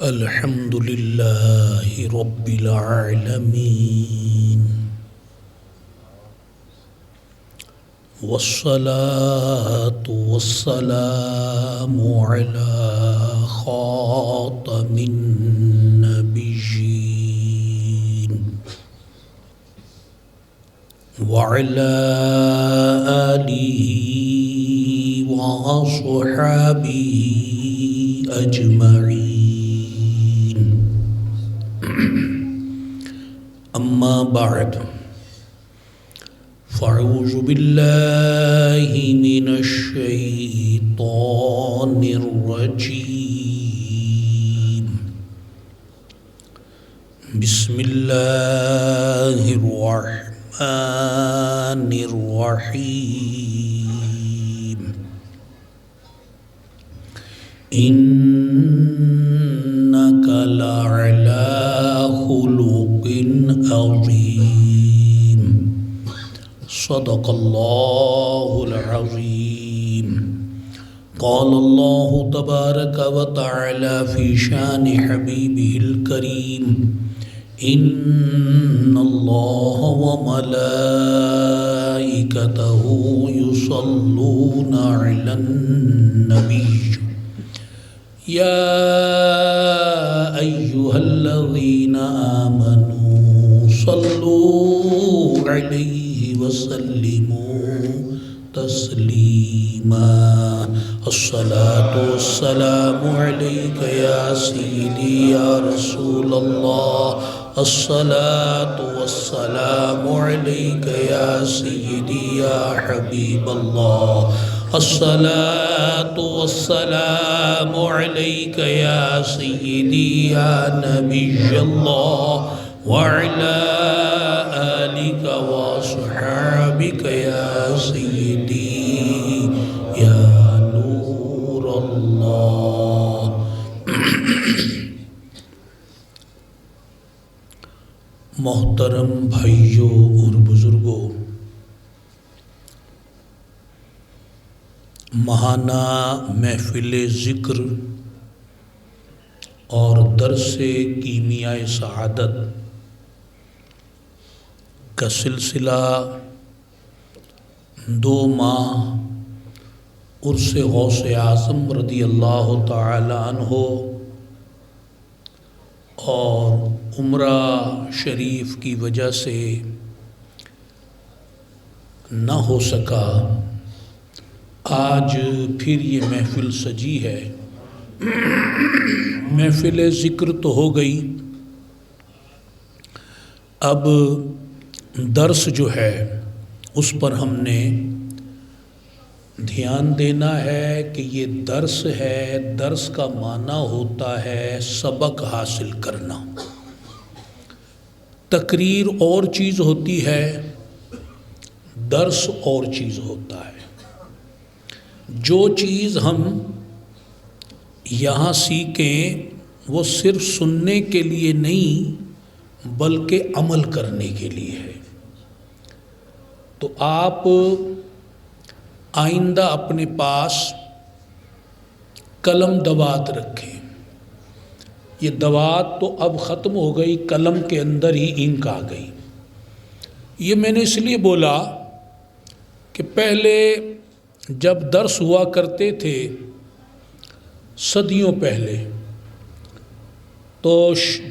الحمد لله رب العالمين والصلاة والسلام على خاتم النبيين وعلى آله وأصحابه أجمعين أما بعد فأعوذ بالله من الشيطان الرجيم بسم الله الرحمن الرحيم إنك لعلى خلق عظيم صدق الله العظيم قال الله تبارك وتعالى في شان حبيبه الكريم إن الله وملائكته يصلون على النبي يا أيها الذين آمنوا صلوا عليه وسلموا تسليما الصلاة والسلام عليك يا سيدي يا رسول الله الصلاة والسلام عليك يا سيدي يا حبيب الله الصلاة والسلام عليك يا سيدي يا نبي الله وعلى آلك وصحابك يا سيدي يا نور الله محترم بھائیوں اور بزرگوں، ماہانہ محفل ذکر اور درس کیمیاء سعادت کا سلسلہ 2 ماہ عرس غوث اعظم رضی اللہ تعالی عنہ اور عمرہ شریف کی وجہ سے نہ ہو سکا، آج پھر یہ محفل سجی ہے۔ محفل ذکر تو ہو گئی، اب درس جو ہے اس پر ہم نے دھیان دینا ہے کہ یہ درس ہے، درس کا معنی ہوتا ہے سبق حاصل کرنا۔ تقریر اور چیز ہوتی ہے، درس اور چیز ہوتا ہے۔ جو چیز ہم یہاں سیکھیں وہ صرف سننے کے لیے نہیں بلکہ عمل کرنے کے لیے ہے۔ تو آپ آئندہ اپنے پاس قلم دوات رکھیں۔ یہ دوات تو اب ختم ہو گئی، قلم کے اندر ہی انک آ گئی۔ یہ میں نے اس لیے بولا کہ پہلے جب درس ہوا کرتے تھے صدیوں پہلے، تو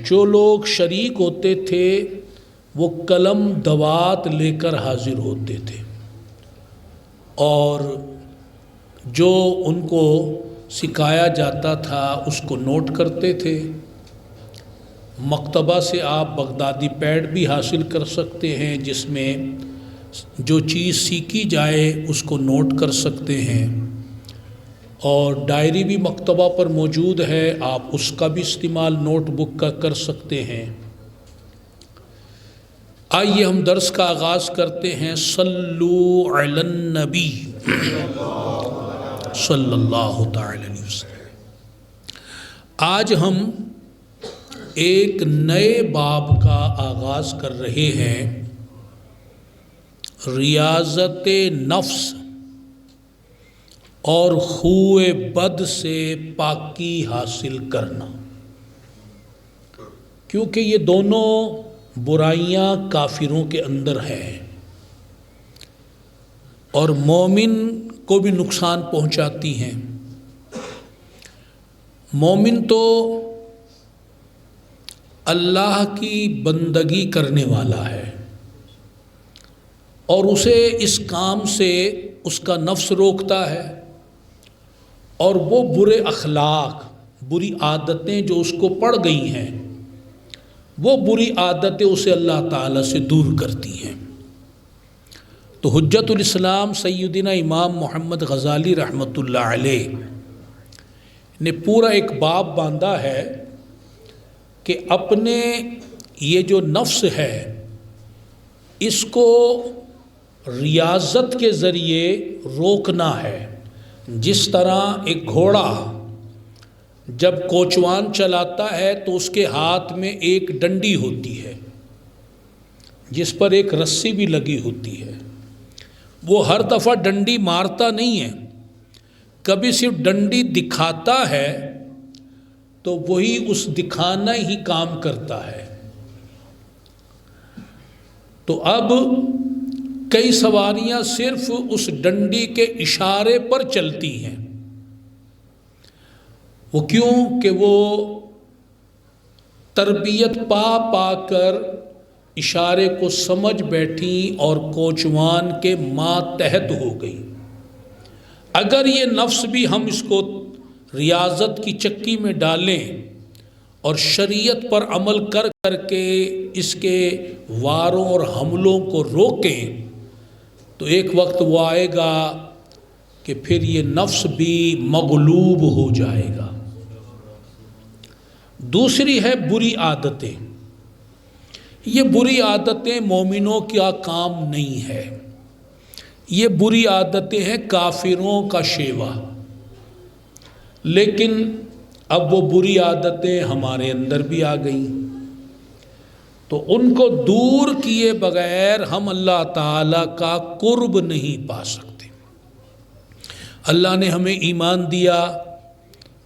جو لوگ شریک ہوتے تھے وہ قلم دوات لے کر حاضر ہوتے تھے اور جو ان کو سکھایا جاتا تھا اس کو نوٹ کرتے تھے۔ مکتبہ سے آپ بغدادی پیڈ بھی حاصل کر سکتے ہیں جس میں جو چیز سیکھی جائے اس کو نوٹ کر سکتے ہیں، اور ڈائری بھی مکتبہ پر موجود ہے، آپ اس کا بھی استعمال نوٹ بک کا کر سکتے ہیں۔ آئیے ہم درس کا آغاز کرتے ہیں۔ صلو علی النبی صلی اللہ تعالی علیہ وسلم۔ آج ہم ایک نئے باب کا آغاز کر رہے ہیں، ریاضت نفس اور خوئے بد سے پاکی حاصل کرنا۔ کیونکہ یہ دونوں برائیاں کافروں کے اندر ہیں اور مومن کو بھی نقصان پہنچاتی ہیں۔ مومن تو اللہ کی بندگی کرنے والا ہے اور اسے اس کام سے اس کا نفس روکتا ہے، اور وہ برے اخلاق، بری عادتیں جو اس کو پڑ گئی ہیں، وہ بری عادتیں اسے اللہ تعالیٰ سے دور کرتی ہیں۔ تو حجت الاسلام سیدنا امام محمد غزالی رحمۃ اللہ علیہ نے پورا ایک باب باندھا ہے کہ اپنے یہ جو نفس ہے اس کو ریاضت کے ذریعے روکنا ہے۔ جس طرح ایک گھوڑا جب کوچوان چلاتا ہے تو اس کے ہاتھ میں ایک ڈنڈی ہوتی ہے جس پر ایک رسی بھی لگی ہوتی ہے، وہ ہر دفعہ ڈنڈی مارتا نہیں ہے، کبھی صرف ڈنڈی دکھاتا ہے تو وہی اس دکھانا ہی کام کرتا ہے۔ تو اب کئی سواریاں صرف اس ڈنڈی کے اشارے پر چلتی ہیں۔ وہ کیوں کہ وہ تربیت پا کر اشارے کو سمجھ بیٹھی اور کوچوان کے ماتحت ہو گئی۔ اگر یہ نفس بھی ہم اس کو ریاضت کی چکی میں ڈالیں اور شریعت پر عمل کر کر کے اس کے واروں اور حملوں کو روکیں تو ایک وقت وہ آئے گا کہ پھر یہ نفس بھی مغلوب ہو جائے گا۔ دوسری ہے بری عادتیں۔ یہ بری عادتیں مومنوں کا کام نہیں ہے، یہ بری عادتیں ہیں کافروں کا شیوا، لیکن اب وہ بری عادتیں ہمارے اندر بھی آ گئیں، تو ان کو دور کیے بغیر ہم اللہ تعالیٰ کا قرب نہیں پا سکتے۔ اللہ نے ہمیں ایمان دیا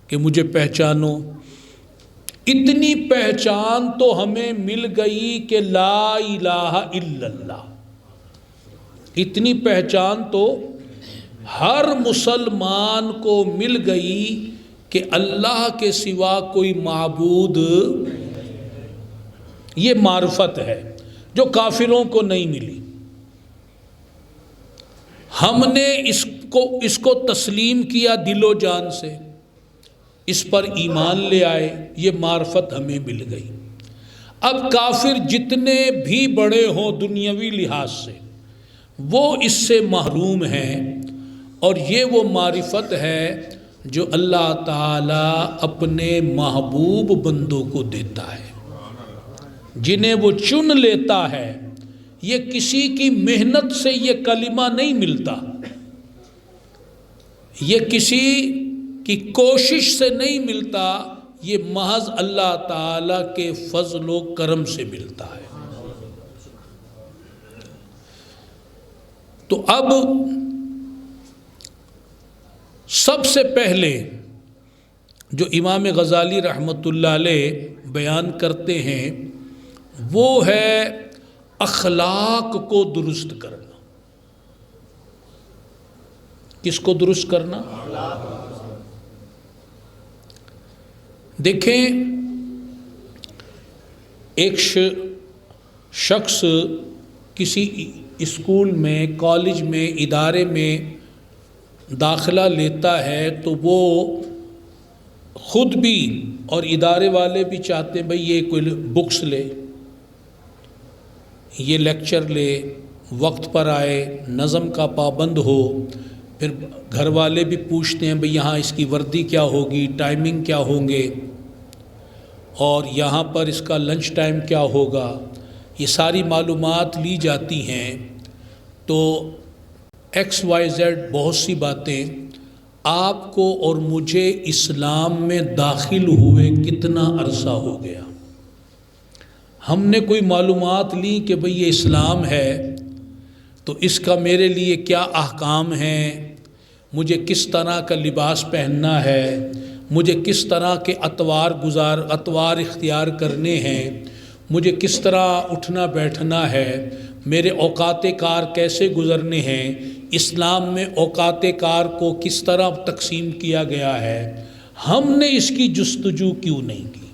کہ مجھے پہچانو، اتنی پہچان تو ہمیں مل گئی کہ لا الہ الا اللہ، اتنی پہچان تو ہر مسلمان کو مل گئی کہ اللہ کے سوا کوئی معبود، یہ معرفت ہے جو کافروں کو نہیں ملی۔ ہم نے اس کو تسلیم کیا دل و جان سے، اس پر ایمان لے آئے، یہ معرفت ہمیں مل گئی۔ اب کافر جتنے بھی بڑے ہوں دنیاوی لحاظ سے وہ اس سے محروم ہیں، اور یہ وہ معرفت ہے جو اللہ تعالیٰ اپنے محبوب بندوں کو دیتا ہے، جنہیں وہ چن لیتا ہے۔ یہ کسی کی محنت سے یہ کلمہ نہیں ملتا، یہ کسی کی کوشش سے نہیں ملتا، یہ محض اللہ تعالیٰ کے فضل و کرم سے ملتا ہے۔ تو اب سب سے پہلے جو امام غزالی رحمۃ اللہ علیہ بیان کرتے ہیں وہ ہے اخلاق کو درست کرنا۔ کس کو درست کرنا؟ دیکھیں، ایک شخص کسی اسکول میں، کالج میں، ادارے میں داخلہ لیتا ہے تو وہ خود بھی اور ادارے والے بھی چاہتے ہیں بھئی یہ کوئی بکس لے، یہ لیکچر لے، وقت پر آئے، نظم کا پابند ہو۔ پھر گھر والے بھی پوچھتے ہیں بھئی یہاں اس کی وردی کیا ہوگی، ٹائمنگ کیا ہوں گے، اور یہاں پر اس کا لنچ ٹائم کیا ہوگا، یہ ساری معلومات لی جاتی ہیں۔ تو ایکس وائی زیڈ بہت سی باتیں، آپ کو اور مجھے اسلام میں داخل ہوئے کتنا عرصہ ہو گیا، ہم نے کوئی معلومات لی کہ بھئی یہ اسلام ہے تو اس کا میرے لیے کیا احکام ہیں، مجھے کس طرح کا لباس پہننا ہے، مجھے کس طرح کے اطوار اختیار کرنے ہیں، مجھے کس طرح اٹھنا بیٹھنا ہے، میرے اوقات کار کیسے گزرنے ہیں، اسلام میں اوقات کار کو کس طرح تقسیم کیا گیا ہے، ہم نے اس کی جستجو کیوں نہیں کی؟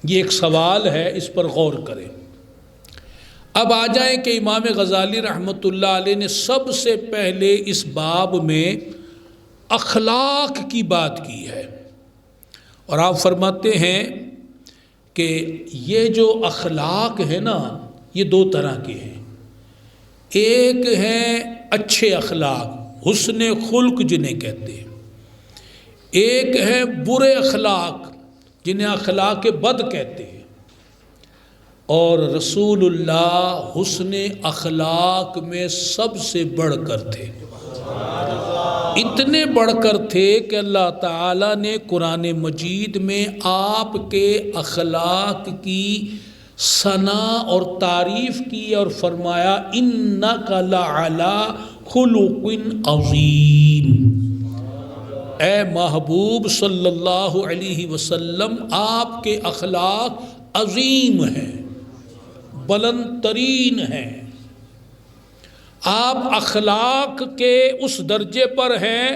یہ ایک سوال ہے، اس پر غور کریں۔ اب آ جائیں کہ امام غزالی رحمۃ اللہ علیہ نے سب سے پہلے اس باب میں اخلاق کی بات کی ہے، اور آپ فرماتے ہیں کہ یہ جو اخلاق ہے نا، یہ دو طرح کے ہیں۔ ایک ہے اچھے اخلاق، حسن خلق جنہیں کہتے ہیں، ایک ہے برے اخلاق جنہیں اخلاق بد کہتے ہیں۔ اور رسول اللہ حسن اخلاق میں سب سے بڑھ کر تھے، اتنے بڑھ کر تھے کہ اللہ تعالیٰ نے قرآن مجید میں آپ کے اخلاق کی ثنا اور تعریف کی اور فرمایا اِنَّكَ لَعَلَىٰ خُلُقٍ عَظِيمٍ، اے محبوب صلی اللہ علیہ وسلم آپ کے اخلاق عظیم ہیں، بلند ترین ہیں، آپ اخلاق کے اس درجے پر ہیں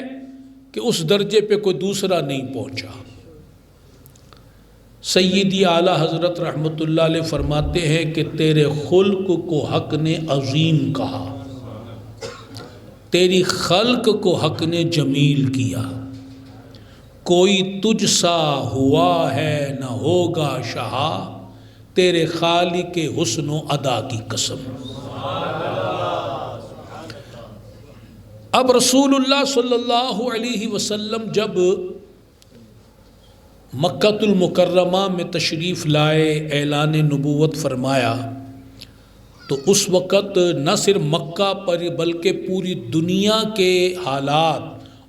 کہ اس درجے پہ کوئی دوسرا نہیں پہنچا۔ سیدی اعلیٰ حضرت رحمۃ اللہ علیہ فرماتے ہیں کہ تیرے خلق کو حق نے عظیم کہا، تیری خلق کو حق نے جمیل کیا، کوئی تجھ سا ہوا ہے نہ ہوگا شہا، تیرے خالق حسن و ادا کی قسم۔ اب رسول اللہ صلی اللہ علیہ وسلم جب مکہ المکرمہ میں تشریف لائے، اعلان نبوت فرمایا، تو اس وقت نہ صرف مکہ پر بلکہ پوری دنیا کے حالات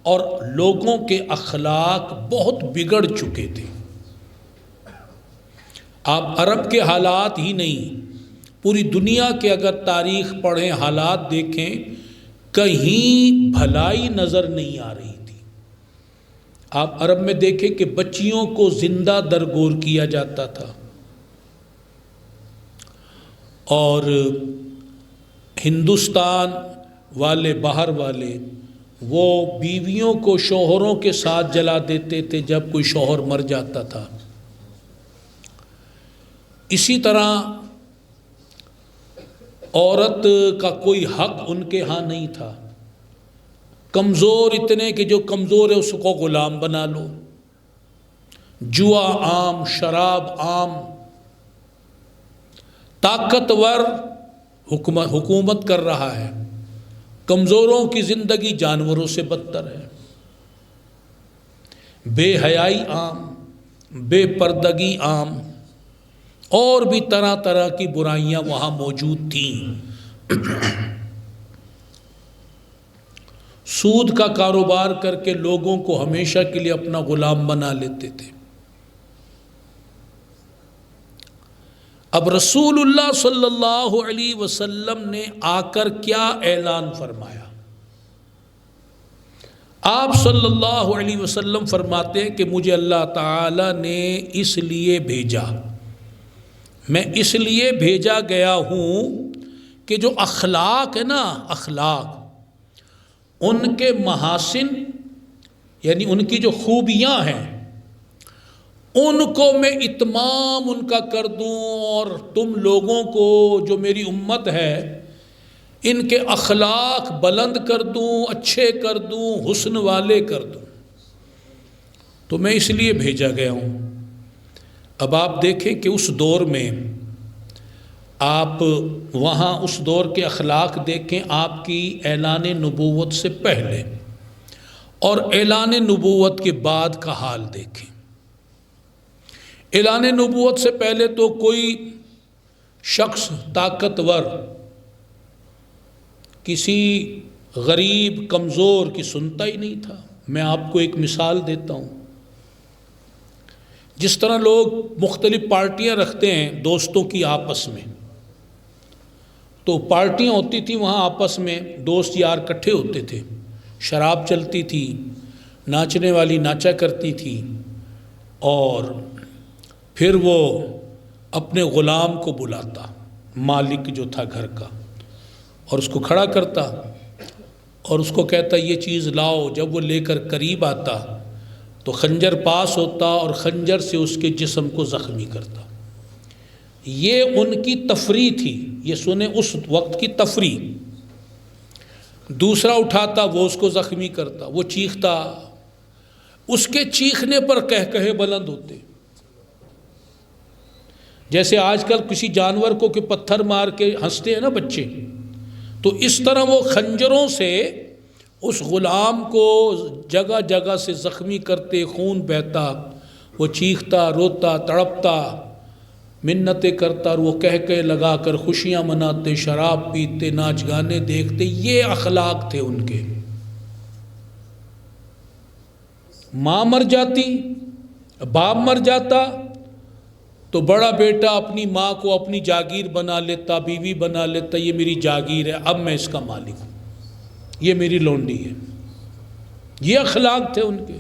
اور لوگوں کے اخلاق بہت بگڑ چکے تھے۔ آپ عرب کے حالات ہی نہیں، پوری دنیا کے اگر تاریخ پڑھیں، حالات دیکھیں، کہیں بھلائی نظر نہیں آ رہی تھی۔ آپ عرب میں دیکھیں کہ بچیوں کو زندہ درگور کیا جاتا تھا، اور ہندوستان والے، باہر والے، وہ بیویوں کو شوہروں کے ساتھ جلا دیتے تھے جب کوئی شوہر مر جاتا تھا۔ اسی طرح عورت کا کوئی حق ان کے ہاں نہیں تھا، کمزور اتنے کہ جو کمزور ہے اس کو غلام بنا لو، جوا عام، شراب عام، طاقتور حکومت کر رہا ہے، کمزوروں کی زندگی جانوروں سے بدتر ہے، بے حیائی عام، بے پردگی عام، اور بھی طرح طرح کی برائیاں وہاں موجود تھیں۔ سود کا کاروبار کر کے لوگوں کو ہمیشہ کے لیے اپنا غلام بنا لیتے تھے۔ اب رسول اللہ صلی اللہ علیہ وسلم نے آ کر کیا اعلان فرمایا؟ آپ صلی اللہ علیہ وسلم فرماتے ہیں کہ مجھے اللہ تعالی نے اس لیے بھیجا، میں اس لیے بھیجا گیا ہوں کہ جو اخلاق ہے نا، اخلاق، ان کے محاسن یعنی ان کی جو خوبیاں ہیں، ان کو میں اتمام ان کا کر دوں، اور تم لوگوں کو جو میری امت ہے ان کے اخلاق بلند کر دوں، اچھے کر دوں، حسن والے کر دوں، تو میں اس لیے بھیجا گیا ہوں۔ اب آپ دیکھیں کہ اس دور میں آپ وہاں اس دور کے اخلاق دیکھیں، آپ کی اعلان نبوت سے پہلے اور اعلان نبوت کے بعد کا حال دیکھیں۔ اعلان نبوت سے پہلے تو کوئی شخص طاقتور کسی غریب کمزور کی سنتا ہی نہیں تھا۔ میں آپ کو ایک مثال دیتا ہوں، جس طرح لوگ مختلف پارٹیاں رکھتے ہیں دوستوں کی آپس میں، تو پارٹیاں ہوتی تھیں وہاں، آپس میں دوست یار اکٹھے ہوتے تھے، شراب چلتی تھی، ناچنے والی ناچا کرتی تھی اور پھر وہ اپنے غلام کو بلاتا، مالک جو تھا گھر کا، اور اس کو کھڑا کرتا اور اس کو کہتا یہ چیز لاؤ۔ جب وہ لے کر قریب آتا تو خنجر پاس ہوتا اور خنجر سے اس کے جسم کو زخمی کرتا۔ یہ ان کی تفریح تھی، یہ سنیں اس وقت کی تفریح۔ دوسرا اٹھاتا، وہ اس کو زخمی کرتا، وہ چیختا، اس کے چیخنے پر کہے بلند ہوتے۔ جیسے آج کل کسی جانور کو کہ پتھر مار کے ہنستے ہیں نا بچے، تو اس طرح وہ خنجروں سے اس غلام کو جگہ جگہ سے زخمی کرتے، خون بہتا، وہ چیختا، روتا، تڑپتا، منتیں کرتا، اور وہ کہہ لگا کر خوشیاں مناتے، شراب پیتے، ناچ گانے دیکھتے۔ یہ اخلاق تھے ان کے۔ ماں مر جاتی، باپ مر جاتا تو بڑا بیٹا اپنی ماں کو اپنی جاگیر بنا لیتا، بیوی بنا لیتا، یہ میری جاگیر ہے، اب میں اس کا مالک ہوں، یہ میری لونڈی ہے۔ یہ اخلاق تھے ان کے۔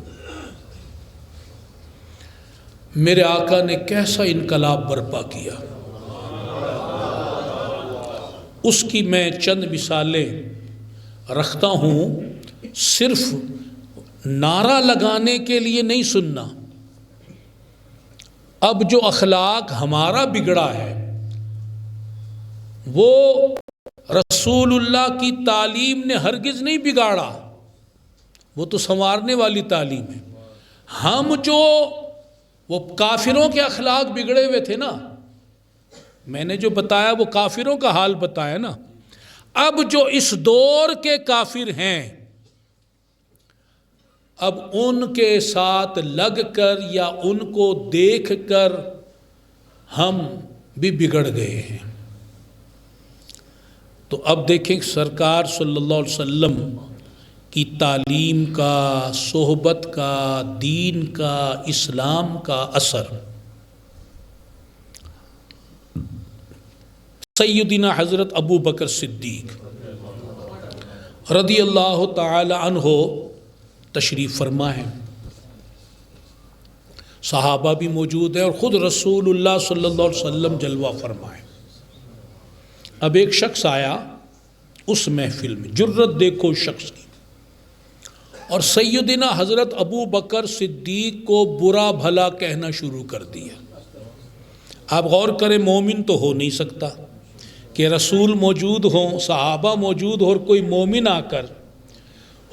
میرے آقا نے کیسا انقلاب برپا کیا، اس کی میں چند مثالیں رکھتا ہوں۔ صرف نعرہ لگانے کے لیے نہیں سننا۔ اب جو اخلاق ہمارا بگڑا ہے وہ رسول اللہ کی تعلیم نے ہرگز نہیں بگاڑا، وہ تو سنوارنے والی تعلیم ہے۔ ہم جو وہ کافروں کے اخلاق بگڑے ہوئے تھے نا، میں نے جو بتایا وہ کافروں کا حال بتایا نا، اب جو اس دور کے کافر ہیں، اب ان کے ساتھ لگ کر یا ان کو دیکھ کر ہم بھی بگڑ گئے ہیں۔ تو اب دیکھیں سرکار صلی اللہ علیہ وسلم کی تعلیم کا، صحبت کا، دین کا، اسلام کا اثر۔ سیدنا حضرت ابو بکر صدیق رضی اللہ تعالی عنہ تشریف فرما ہے، صحابہ بھی موجود ہیں اور خود رسول اللہ صلی اللہ علیہ وسلم جلوہ فرمائے۔ اب ایک شخص آیا اس محفل میں، جرت دیکھو اس شخص کی، اور سیدنا حضرت ابو بکر صدیق کو برا بھلا کہنا شروع کر دیا۔ آپ غور کریں، مومن تو ہو نہیں سکتا کہ رسول موجود ہوں، صحابہ موجود ہو اور کوئی مومن آ کر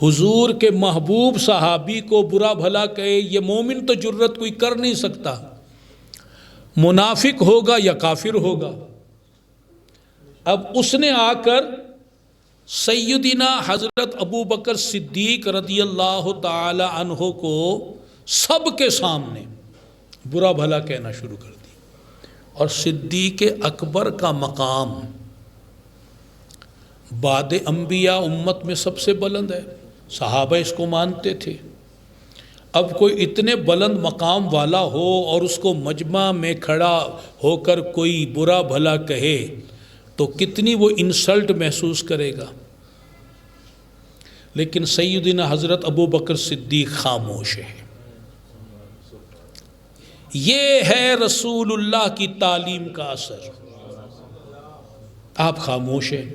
حضور کے محبوب صحابی کو برا بھلا کہے، یہ مومن تو جرت کوئی کر نہیں سکتا، منافق ہوگا یا کافر ہوگا۔ اب اس نے آ کر سیدنا حضرت ابو بکر صدیق رضی اللہ تعالی عنہ کو سب کے سامنے برا بھلا کہنا شروع کر دیا۔ اور صدیق اکبر کا مقام بعد انبیاء امت میں سب سے بلند ہے، صحابہ اس کو مانتے تھے۔ اب کوئی اتنے بلند مقام والا ہو اور اس کو مجمع میں کھڑا ہو کر کوئی برا بھلا کہے تو کتنی وہ انسلٹ محسوس کرے گا۔ لیکن سیدنا حضرت ابو بکر صدیق خاموش ہے۔ یہ ہے رسول اللہ کی تعلیم کا اثر۔ آپ خاموش ہیں۔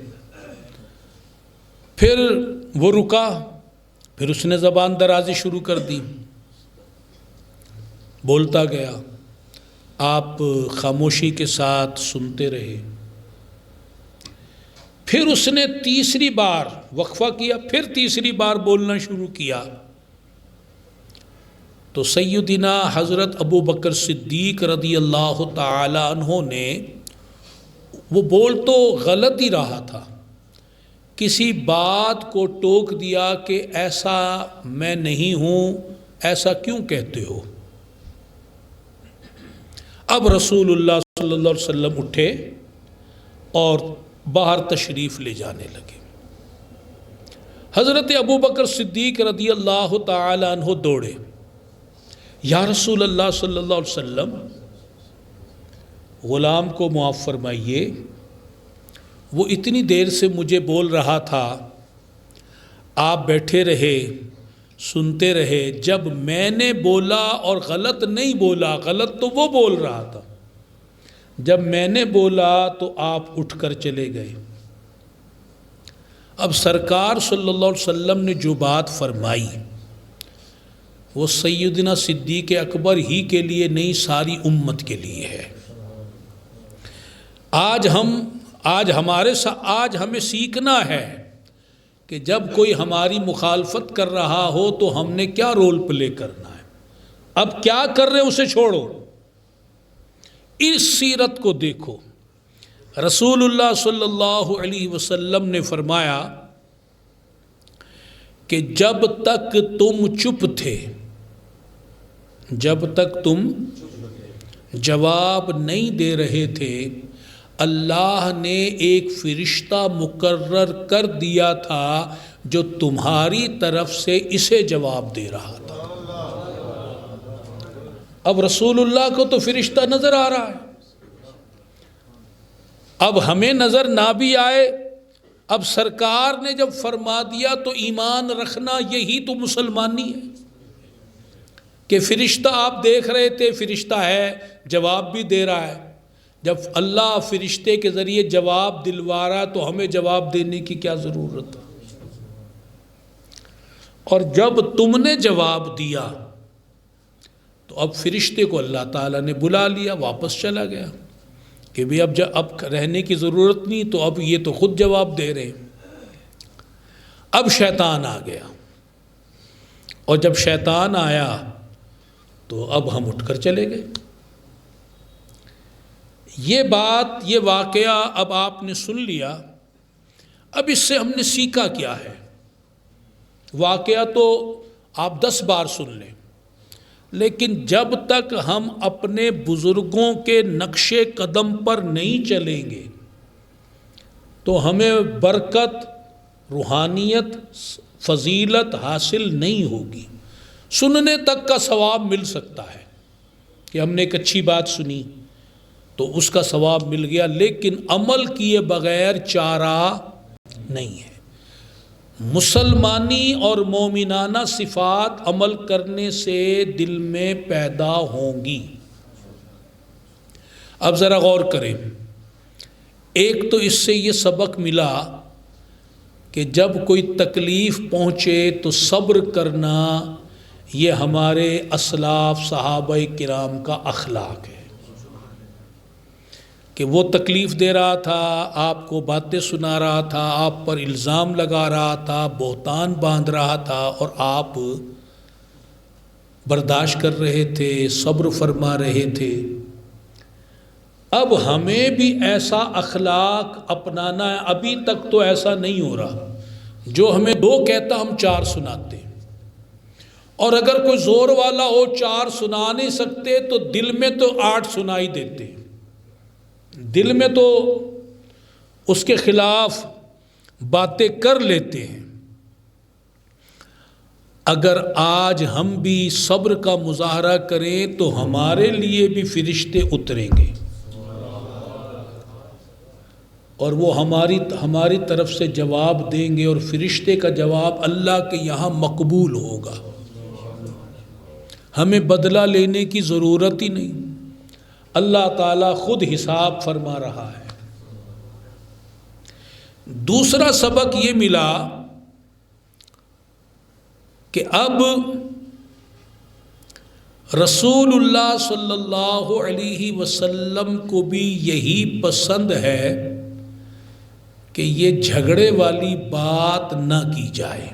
پھر وہ رکا، پھر اس نے زبان درازی شروع کر دی، بولتا گیا، آپ خاموشی کے ساتھ سنتے رہے۔ پھر اس نے تیسری بار وقفہ کیا، پھر تیسری بار بولنا شروع کیا تو سیدنا حضرت ابو بکر صدیق رضی اللہ تعالی عنہ نے، وہ بول تو غلط ہی رہا تھا، کسی بات کو ٹوک دیا کہ ایسا میں نہیں ہوں، ایسا کیوں کہتے ہو؟ اب رسول اللہ صلی اللہ علیہ وسلم اٹھے اور باہر تشریف لے جانے لگے۔ حضرت ابو بکر صدیق رضی اللہ تعالی عنہ دوڑے، یا رسول اللہ صلی اللہ علیہ وسلم، غلام کو معاف فرمائیے، وہ اتنی دیر سے مجھے بول رہا تھا، آپ بیٹھے رہے، سنتے رہے. جب میں نے بولا اور غلط نہیں بولا، غلط تو وہ بول رہا تھا، جب میں نے بولا تو آپ اٹھ کر چلے گئے. اب سرکار صلی اللہ علیہ وسلم نے جو بات فرمائی وہ سیدنا صدیق اکبر ہی کے لیے نہیں، ساری امت کے لیے ہے. آج ہمیں سیکھنا ہے کہ جب کوئی ہماری مخالفت کر رہا ہو تو ہم نے کیا رول پلے کرنا ہے. اب کیا کر رہے ہیں اسے چھوڑو، اس سیرت کو دیکھو. رسول اللہ صلی اللہ علیہ وسلم نے فرمایا کہ جب تک تم چپ تھے، جب تک تم جواب نہیں دے رہے تھے، اللہ نے ایک فرشتہ مقرر کر دیا تھا جو تمہاری طرف سے اسے جواب دے رہا تھا. اب رسول اللہ کو تو فرشتہ نظر آ رہا ہے، اب ہمیں نظر نہ بھی آئے، اب سرکار نے جب فرما دیا تو ایمان رکھنا یہی تو مسلمانی ہے کہ فرشتہ آپ دیکھ رہے تھے، فرشتہ ہے، جواب بھی دے رہا ہے. جب اللہ فرشتے کے ذریعے جواب دلوا رہا تو ہمیں جواب دینے کی کیا ضرورت ہے؟ اور جب تم نے جواب دیا تو اب فرشتے کو اللہ تعالیٰ نے بلا لیا، واپس چلا گیا کہ بھی اب رہنے کی ضرورت نہیں، تو اب یہ تو خود جواب دے رہے. اب شیطان آ گیا، اور جب شیطان آیا تو اب ہم اٹھ کر چلے گئے. یہ واقعہ اب آپ نے سن لیا. اب اس سے ہم نے سیکھا کیا ہے؟ واقعہ تو آپ 10 بار سن لیں، لیکن جب تک ہم اپنے بزرگوں کے نقش قدم پر نہیں چلیں گے تو ہمیں برکت، روحانیت، فضیلت حاصل نہیں ہوگی. سننے تک کا ثواب مل سکتا ہے کہ ہم نے ایک اچھی بات سنی تو اس کا ثواب مل گیا، لیکن عمل کیے بغیر چارہ نہیں ہے. مسلمانی اور مومنانہ صفات عمل کرنے سے دل میں پیدا ہوں گی. اب ذرا غور کریں. ایک تو اس سے یہ سبق ملا کہ جب کوئی تکلیف پہنچے تو صبر کرنا یہ ہمارے اسلاف صحابہ کرام کا اخلاق ہے کہ وہ تکلیف دے رہا تھا، آپ کو باتیں سنا رہا تھا، آپ پر الزام لگا رہا تھا، بہتان باندھ رہا تھا، اور آپ برداشت کر رہے تھے، صبر فرما رہے تھے. اب ہمیں بھی ایسا اخلاق اپنانا ہے. ابھی تک تو ایسا نہیں ہو رہا، جو ہمیں 2 کہتا ہم 4 سناتے، اور اگر کوئی زور والا ہو 4 سنا نہیں سکتے تو دل میں تو 8 سنائی دیتے، دل میں تو اس کے خلاف باتیں کر لیتے ہیں. اگر آج ہم بھی صبر کا مظاہرہ کریں تو ہمارے لیے بھی فرشتے اتریں گے اور وہ ہماری طرف سے جواب دیں گے، اور فرشتے کا جواب اللہ کے یہاں مقبول ہوگا. ہمیں بدلہ لینے کی ضرورت ہی نہیں، اللہ تعالیٰ خود حساب فرما رہا ہے. دوسرا سبق یہ ملا کہ اب رسول اللہ صلی اللہ علیہ وسلم کو بھی یہی پسند ہے کہ یہ جھگڑے والی بات نہ کی جائے.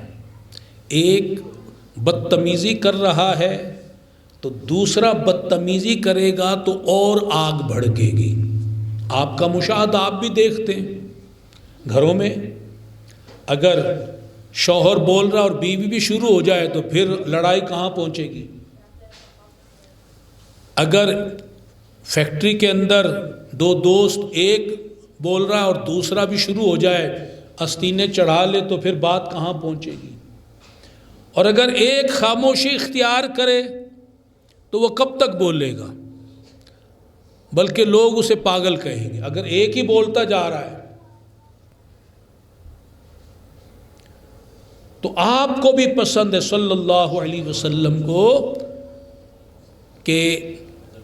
ایک بدتمیزی کر رہا ہے تو دوسرا بدتمیزی کرے گا تو اور آگ بھڑکے گی. آپ کا مشاہدہ آپ بھی دیکھتے ہیں گھروں میں، اگر شوہر بول رہا اور بیوی بھی شروع ہو جائے تو پھر لڑائی کہاں پہنچے گی. اگر فیکٹری کے اندر 2 دوست، ایک بول رہا اور دوسرا بھی شروع ہو جائے، آستینیں چڑھا لے تو پھر بات کہاں پہنچے گی. اور اگر ایک خاموشی اختیار کرے تو وہ کب تک بولے گا، بلکہ لوگ اسے پاگل کہیں گے اگر ایک ہی بولتا جا رہا ہے. تو آپ کو بھی پسند ہے صلی اللہ علیہ وسلم کو کہ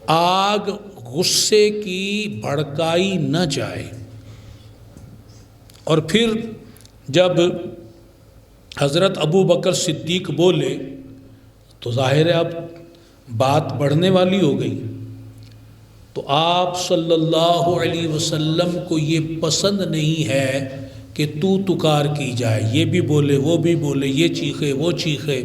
آگ غصے کی بھڑکائی نہ جائے. اور پھر جب حضرت ابو بکر صدیق بولے تو ظاہر ہے اب بات بڑھنے والی ہو گئی. تو آپ صلی اللہ علیہ وسلم کو یہ پسند نہیں ہے کہ تو تکار کی جائے، یہ بھی بولے وہ بھی بولے، یہ چیخے وہ چیخے،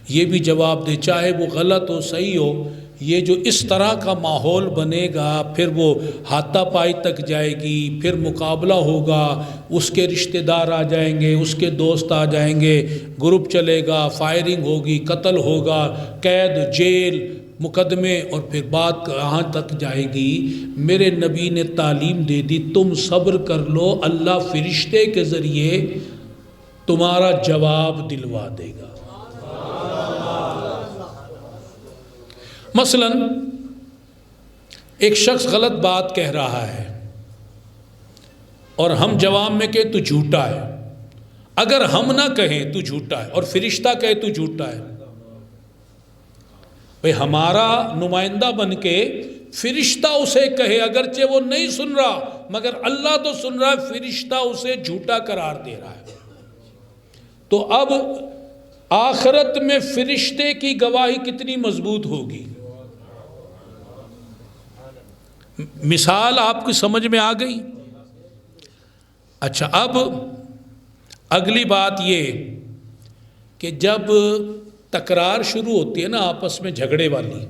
یہ بھی جواب دے، چاہے وہ غلط ہو صحیح ہو. یہ جو اس طرح کا ماحول بنے گا پھر وہ ہاتھا پائی تک جائے گی، پھر مقابلہ ہوگا، اس کے رشتہ دار آ جائیں گے، اس کے دوست آ جائیں گے، گروپ چلے گا، فائرنگ ہوگی، قتل ہوگا، قید، جیل، مقدمے، اور پھر بات کہاں تک جائے گی. میرے نبی نے تعلیم دے دی تم صبر کر لو، اللہ فرشتے کے ذریعے تمہارا جواب دلوا دے گا. مثلا ایک شخص غلط بات کہہ رہا ہے اور ہم جواب میں کہیں تو جھوٹا ہے. اگر ہم نہ کہیں تو جھوٹا ہے اور فرشتہ کہے تو جھوٹا ہے، بھئی ہمارا نمائندہ بن کے فرشتہ اسے کہے، اگرچہ وہ نہیں سن رہا مگر اللہ تو سن رہا ہے، فرشتہ اسے جھوٹا قرار دے رہا ہے. تو اب آخرت میں فرشتے کی گواہی کتنی مضبوط ہوگی. مثال آپ کی سمجھ میں آ گئی؟ اچھا، اب اگلی بات یہ کہ جب تکرار شروع ہوتی ہے نا آپس میں، جھگڑے والی،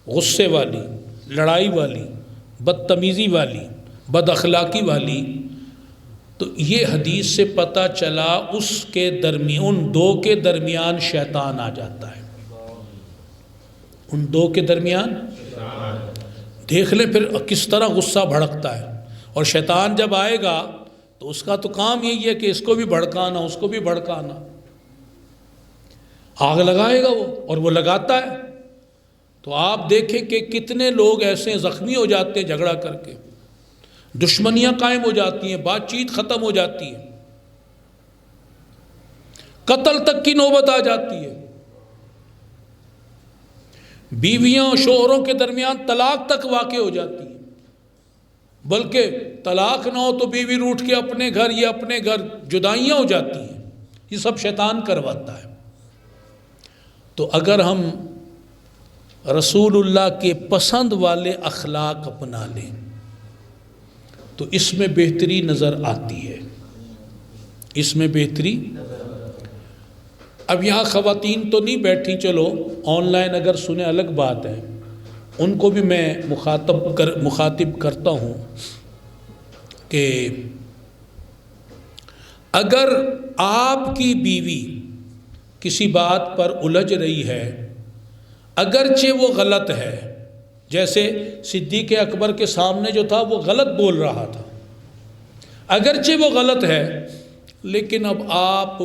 غصے والی، لڑائی والی، بدتمیزی والی، بد اخلاقی والی، تو یہ حدیث سے پتہ چلا اس کے درمیان، ان دو کے درمیان شیطان آ جاتا ہے. ان دو کے درمیان دیکھ لیں پھر کس طرح غصہ بھڑکتا ہے. اور شیطان جب آئے گا تو اس کا تو کام یہی ہے کہ اس کو بھی بھڑکانا، اس کو بھی بھڑکانا، آگ لگائے گا وہ، اور وہ لگاتا ہے. تو آپ دیکھیں کہ کتنے لوگ ایسے زخمی ہو جاتے ہیں جھگڑا کر کے، دشمنیاں قائم ہو جاتی ہیں، بات چیت ختم ہو جاتی ہے، قتل تک کی نوبت آ جاتی ہے. بیویاں اور شوہروں کے درمیان طلاق تک واقع ہو جاتی ہے. بلکہ طلاق نہ ہو تو بیوی روٹھ کے اپنے گھر یا اپنے گھر جدائیاں ہو جاتی ہیں. یہ سب شیطان کرواتا ہے. تو اگر ہم رسول اللہ کے پسند والے اخلاق اپنا لیں تو اس میں بہتری نظر آتی ہے، اس میں بہتری. اب یہاں خواتین تو نہیں بیٹھی، چلو آن لائن اگر سنیں الگ بات ہے، ان کو بھی میں مخاطب کرتا ہوں کہ اگر آپ کی بیوی کسی بات پر الجھ رہی ہے، اگرچہ وہ غلط ہے، جیسے صدیق اکبر کے سامنے جو تھا وہ غلط بول رہا تھا، اگرچہ وہ غلط ہے، لیکن اب آپ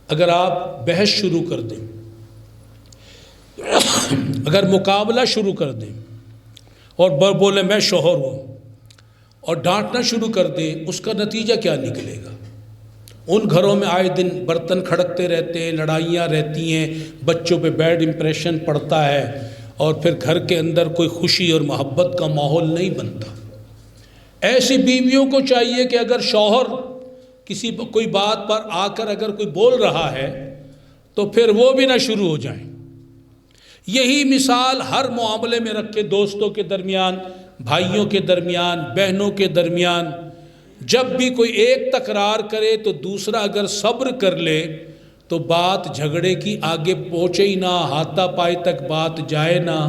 اگر آپ بحث شروع کر دیں، اگر مقابلہ شروع کر دیں اور بولے میں شوہر ہوں اور ڈانٹنا شروع کر دیں، اس کا نتیجہ کیا نکلے گا؟ ان گھروں میں آئے دن برتن کھڑکتے رہتے ہیں، لڑائیاں رہتی ہیں، بچوں پہ بیڈ امپریشن پڑتا ہے، اور پھر گھر کے اندر کوئی خوشی اور محبت کا ماحول نہیں بنتا. ایسی بیویوں کو چاہیے کہ اگر شوہر کسی کوئی بات پر آ کر اگر کوئی بول رہا ہے تو پھر وہ بھی نہ شروع ہو جائیں. یہی مثال ہر معاملے میں رکھے، دوستوں کے درمیان، بھائیوں کے درمیان، بہنوں کے درمیان، جب بھی کوئی ایک تکرار کرے تو دوسرا اگر صبر کر لے تو بات جھگڑے کی آگے پہنچے ہی نہ، ہاتھا پائی تک بات جائے نہ.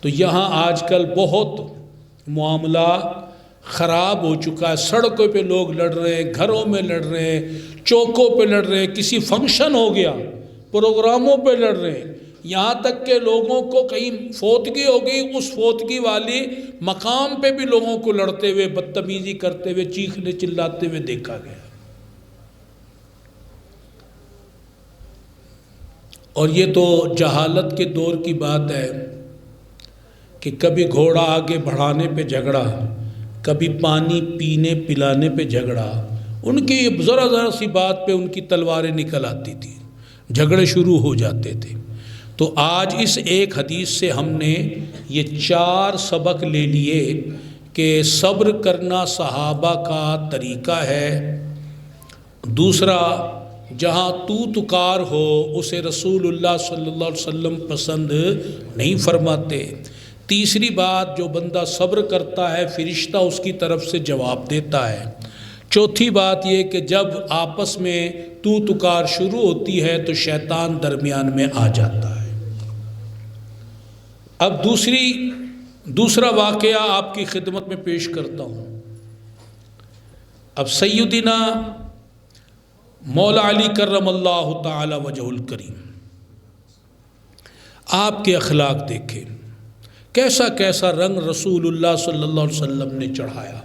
تو یہاں آج کل بہت معاملہ خراب ہو چکا ہے. سڑکوں پہ لوگ لڑ رہے ہیں، گھروں میں لڑ رہے ہیں، چوکوں پہ لڑ رہے ہیں، کسی فنکشن ہو گیا پروگراموں پہ لڑ رہے ہیں، یہاں تک کہ لوگوں کو کہیں فوتگی ہو گئی، اس فوتگی والی مقام پہ بھی لوگوں کو لڑتے ہوئے، بدتمیزی کرتے ہوئے، چیخنے چلاتے ہوئے دیکھا گیا. اور یہ تو جہالت کے دور کی بات ہے کہ کبھی گھوڑا آگے بڑھانے پہ جھگڑا، کبھی پانی پینے پلانے پہ جھگڑا، ان کی ذرا ذرا سی بات پہ ان کی تلواریں نکل آتی تھیں، جھگڑے شروع ہو جاتے تھے۔ تو آج اس ایک حدیث سے ہم نے یہ 4 سبق لے لیے کہ صبر کرنا صحابہ کا طریقہ ہے۔ دوسرا، جہاں تو تکار ہو اسے رسول اللہ صلی اللہ علیہ وسلم پسند نہیں فرماتے۔ تیسری بات، جو بندہ صبر کرتا ہے فرشتہ اس کی طرف سے جواب دیتا ہے۔ چوتھی بات یہ کہ جب آپس میں تو تکار شروع ہوتی ہے تو شیطان درمیان میں آ جاتا ہے۔ اب دوسرا واقعہ آپ کی خدمت میں پیش کرتا ہوں۔ اب سیدنا مولا علی کرم اللہ تعالی وجہ الکریم، آپ کے اخلاق دیکھیں، کیسا کیسا رنگ رسول اللہ صلی اللہ علیہ وسلم نے چڑھایا،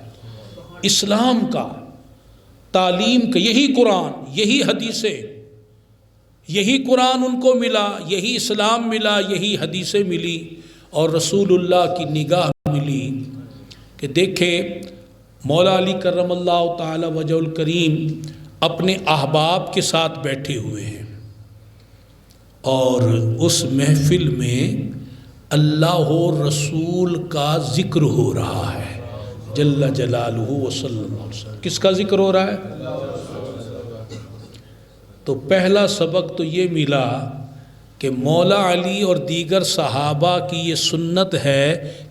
اسلام کا، تعلیم کا، یہی قرآن، یہی حدیثیں، یہی قرآن ان کو ملا، یہی اسلام ملا، یہی حدیثیں ملی، اور رسول اللہ کی نگاہ ملی کہ دیکھیں مولا علی کرم اللہ تعالی وجہ الکریم اپنے احباب کے ساتھ بیٹھے ہوئے ہیں، اور اس محفل میں اللہ و رسول کا ذکر ہو رہا ہے جل جلالہ و صلی اللہ علیہ وسلم۔ کس کا ذکر ہو رہا ہے؟ تو پہلا سبق تو یہ ملا کہ مولا علی اور دیگر صحابہ کی یہ سنت ہے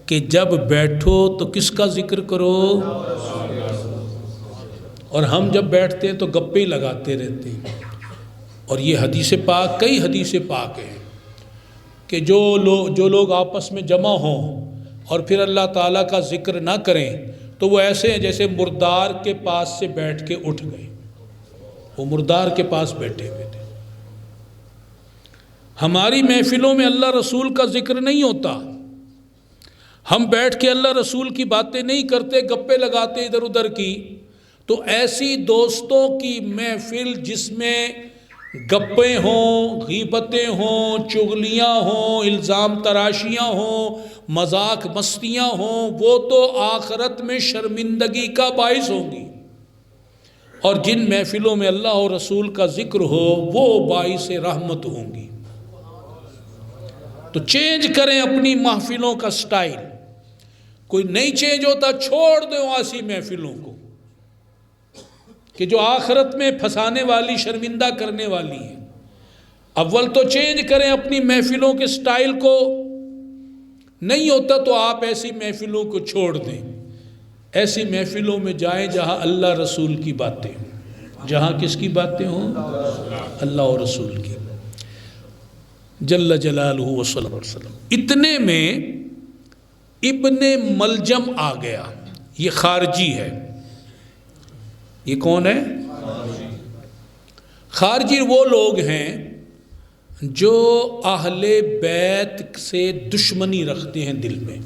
کہ جب بیٹھو تو کس کا ذکر کرو، اور ہم جب بیٹھتے ہیں تو گپے لگاتے رہتے ہیں۔ اور یہ حدیث پاک، کئی حدیث پاک ہیں کہ جو لوگ آپس میں جمع ہوں اور پھر اللہ تعالیٰ کا ذکر نہ کریں تو وہ ایسے ہیں جیسے مردار کے پاس سے بیٹھ کے اٹھ گئے۔ وہ مردار کے پاس بیٹھے ہوئے تھے۔ ہماری محفلوں میں اللہ رسول کا ذکر نہیں ہوتا، ہم بیٹھ کے اللہ رسول کی باتیں نہیں کرتے، گپے لگاتے ادھر ادھر کی۔ تو ایسی دوستوں کی محفل جس میں گپیں ہوں، غیبتیں ہوں، چغلیاں ہوں، الزام تراشیاں ہوں، مذاق مستیاں ہوں، وہ تو آخرت میں شرمندگی کا باعث ہوں گی، اور جن محفلوں میں اللہ اور رسول کا ذکر ہو وہ باعث رحمت ہوں گی۔ تو چینج کریں اپنی محفلوں کا سٹائل، کوئی نہیں چینج ہوتا چھوڑ دو ایسی محفلوں کو کہ جو آخرت میں پھنسانے والی، شرمندہ کرنے والی ہیں۔ اول تو چینج کریں اپنی محفلوں کے سٹائل کو، نہیں ہوتا تو آپ ایسی محفلوں کو چھوڑ دیں، ایسی محفلوں میں جائیں جہاں اللہ رسول کی باتیں ہوں، جہاں کس کی باتیں ہوں؟ اللہ اور رسول کی، جل جلالہ و صلی اللہ علیہ وسلم۔ اتنے میں ابن ملجم آ گیا، یہ خارجی ہے۔ یہ کون ہے؟ خارجی وہ لوگ ہیں جو اہل بیت سے دشمنی رکھتے ہیں دل میں،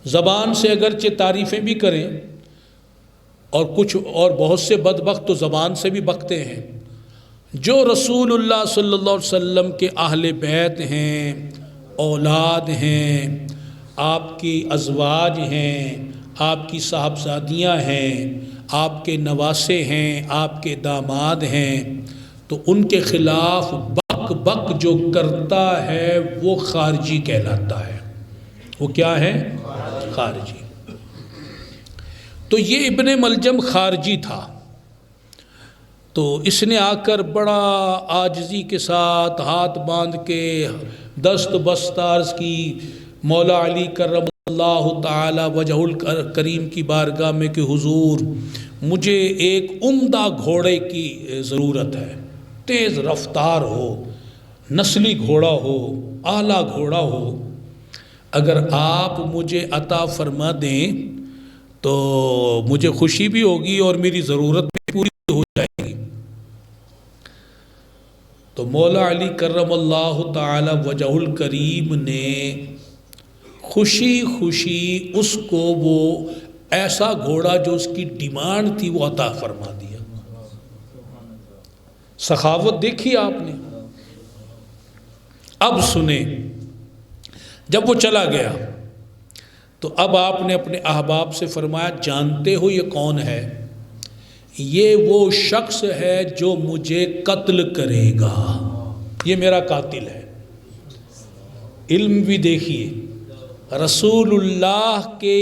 زبان سے اگرچہ تعریفیں بھی کریں، اور بہت سے بدبخت تو زبان سے بھی بکتے ہیں۔ جو رسول اللہ صلی اللہ علیہ وسلم کے اہل بیت ہیں، اولاد ہیں، آپ کی ازواج ہیں، آپ کی صاحبزادیاں ہیں، آپ کے نواسے ہیں، آپ کے داماد ہیں، تو ان کے خلاف بک بک جو کرتا ہے وہ خارجی کہلاتا ہے۔ وہ کیا ہے؟ خارجی۔ تو یہ ابن ملجم خارجی تھا، تو اس نے آ کر بڑا عاجزی کے ساتھ ہاتھ باندھ کے دست بستارز کی مولا علی کرم اللہ تعالی وجہ الکریم کی بارگاہ میں کہ حضور مجھے ایک عمدہ گھوڑے کی ضرورت ہے، تیز رفتار ہو، نسلی گھوڑا ہو، اعلیٰ گھوڑا ہو، اگر آپ مجھے عطا فرما دیں تو مجھے خوشی بھی ہوگی اور میری ضرورت بھی پوری ہو جائے گی۔ تو مولا علی کرم اللہ تعالی وجہ الکریم نے خوشی خوشی اس کو وہ ایسا گھوڑا جو اس کی ڈیمانڈ تھی وہ عطا فرما دیا۔ سخاوت دیکھی آپ نے۔ اب سنیں، جب وہ چلا گیا تو اب آپ نے اپنے احباب سے فرمایا جانتے ہو یہ کون ہے؟ یہ وہ شخص ہے جو مجھے قتل کرے گا، یہ میرا قاتل ہے۔ علم بھی دیکھیے، رسول اللہ کے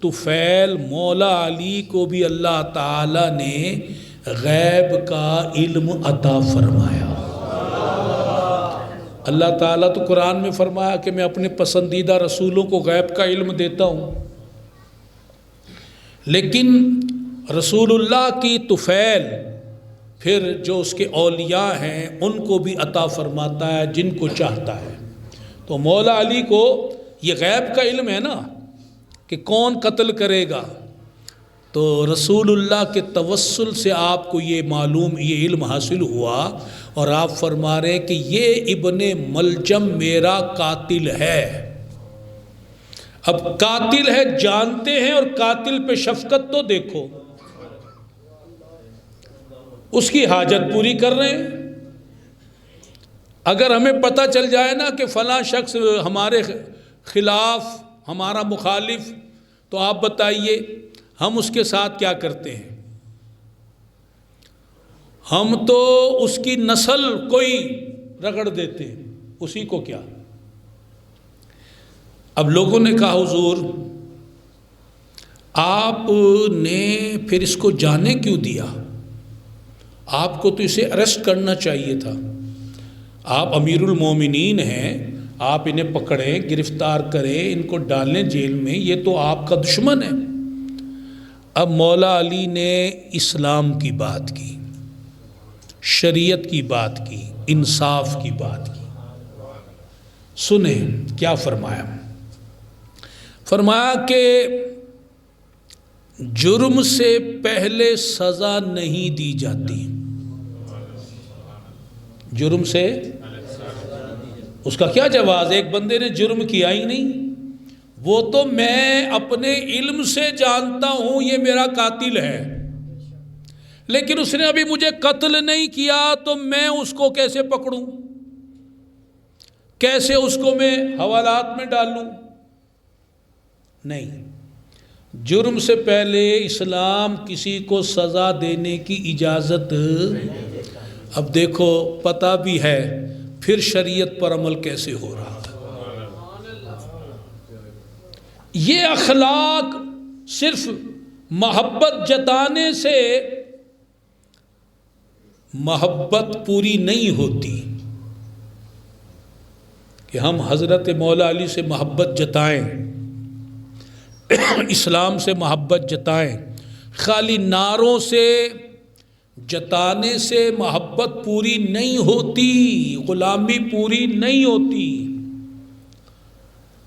طفیل مولا علی کو بھی اللہ تعالیٰ نے غیب کا علم عطا فرمایا۔ اللہ تعالیٰ تو قرآن میں فرمایا کہ میں اپنے پسندیدہ رسولوں کو غیب کا علم دیتا ہوں، لیکن رسول اللہ کی طفیل پھر جو اس کے اولیاء ہیں ان کو بھی عطا فرماتا ہے جن کو چاہتا ہے۔ تو مولا علی کو یہ غیب کا علم ہے نا کہ کون قتل کرے گا، تو رسول اللہ کے توسل سے آپ کو یہ معلوم، یہ علم حاصل ہوا، اور آپ فرما رہے کہ یہ ابن ملجم میرا قاتل ہے۔ اب قاتل ہے جانتے ہیں، اور قاتل پہ شفقت تو دیکھو، اس کی حاجت پوری کر رہے ہیں۔ اگر ہمیں پتہ چل جائے نا کہ فلاں شخص ہمارے خلاف، ہمارا مخالف، تو آپ بتائیے ہم اس کے ساتھ کیا کرتے ہیں؟ ہم تو اس کی نسل کوئی رگڑ دیتے ہیں، اسی کو کیا۔ اب لوگوں نے کہا حضور آپ نے پھر اس کو جانے کیوں دیا؟ آپ کو تو اسے اریسٹ کرنا چاہیے تھا، آپ امیر المومنین ہیں، آپ انہیں پکڑیں، گرفتار کریں، ان کو ڈالیں جیل میں، یہ تو آپ کا دشمن ہے۔ اب مولا علی نے اسلام کی بات کی، شریعت کی بات کی، انصاف کی بات کی۔ سنیں کیا فرمایا؟ فرمایا کہ جرم سے پہلے سزا نہیں دی جاتی۔ جرم سے اس کا کیا جواز؟ ایک بندے نے جرم کیا ہی نہیں، وہ تو میں اپنے علم سے جانتا ہوں یہ میرا قاتل ہے، لیکن اس نے ابھی مجھے قتل نہیں کیا، تو میں اس کو کیسے پکڑوں؟ کیسے اس کو میں حوالات میں ڈالوں؟ نہیں، جرم سے پہلے اسلام کسی کو سزا دینے کی اجازت۔ اب دیکھو پتہ بھی ہے پھر شریعت پر عمل کیسے ہو رہا تھا۔ یہ اخلاق صرف محبت جتانے سے محبت پوری نہیں ہوتی کہ ہم حضرت مولا علی سے محبت جتائیں، اسلام سے محبت جتائیں۔ خالی نعروں سے جتانے سے محبت پوری نہیں ہوتی، غلامی پوری نہیں ہوتی۔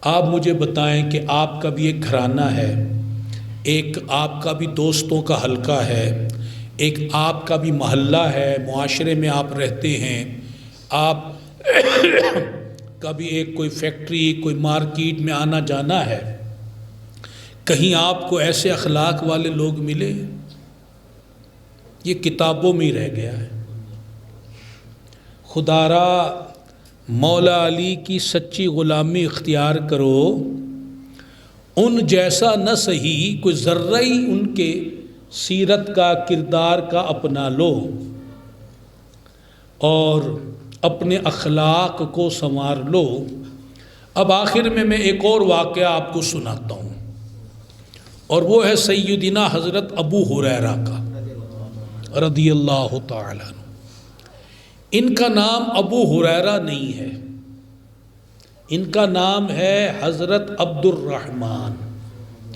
آپ مجھے بتائیں کہ آپ کا بھی ایک گھرانہ ہے، ایک آپ کا بھی دوستوں کا حلقہ ہے، ایک آپ کا بھی محلہ ہے، معاشرے میں آپ رہتے ہیں، آپ کا بھی ایک کوئی فیکٹری، کوئی مارکیٹ میں آنا جانا ہے، کہیں آپ کو ایسے اخلاق والے لوگ ملے؟ یہ کتابوں میں ہی رہ گیا ہے۔ خدا را مولا علی کی سچی غلامی اختیار کرو، ان جیسا نہ صحیح کوئی ذرہ ہی ان کے سیرت کا، کردار کا اپنا لو، اور اپنے اخلاق کو سنوار لو۔ اب آخر میں ایک اور واقعہ آپ کو سناتا ہوں، اور وہ ہے سیدنا حضرت ابو ہریرہ کا رضی اللہ تعالیٰ عنہ۔ ان کا نام ابو ہریرہ نہیں ہے، ان کا نام ہے حضرت عبد الرحمن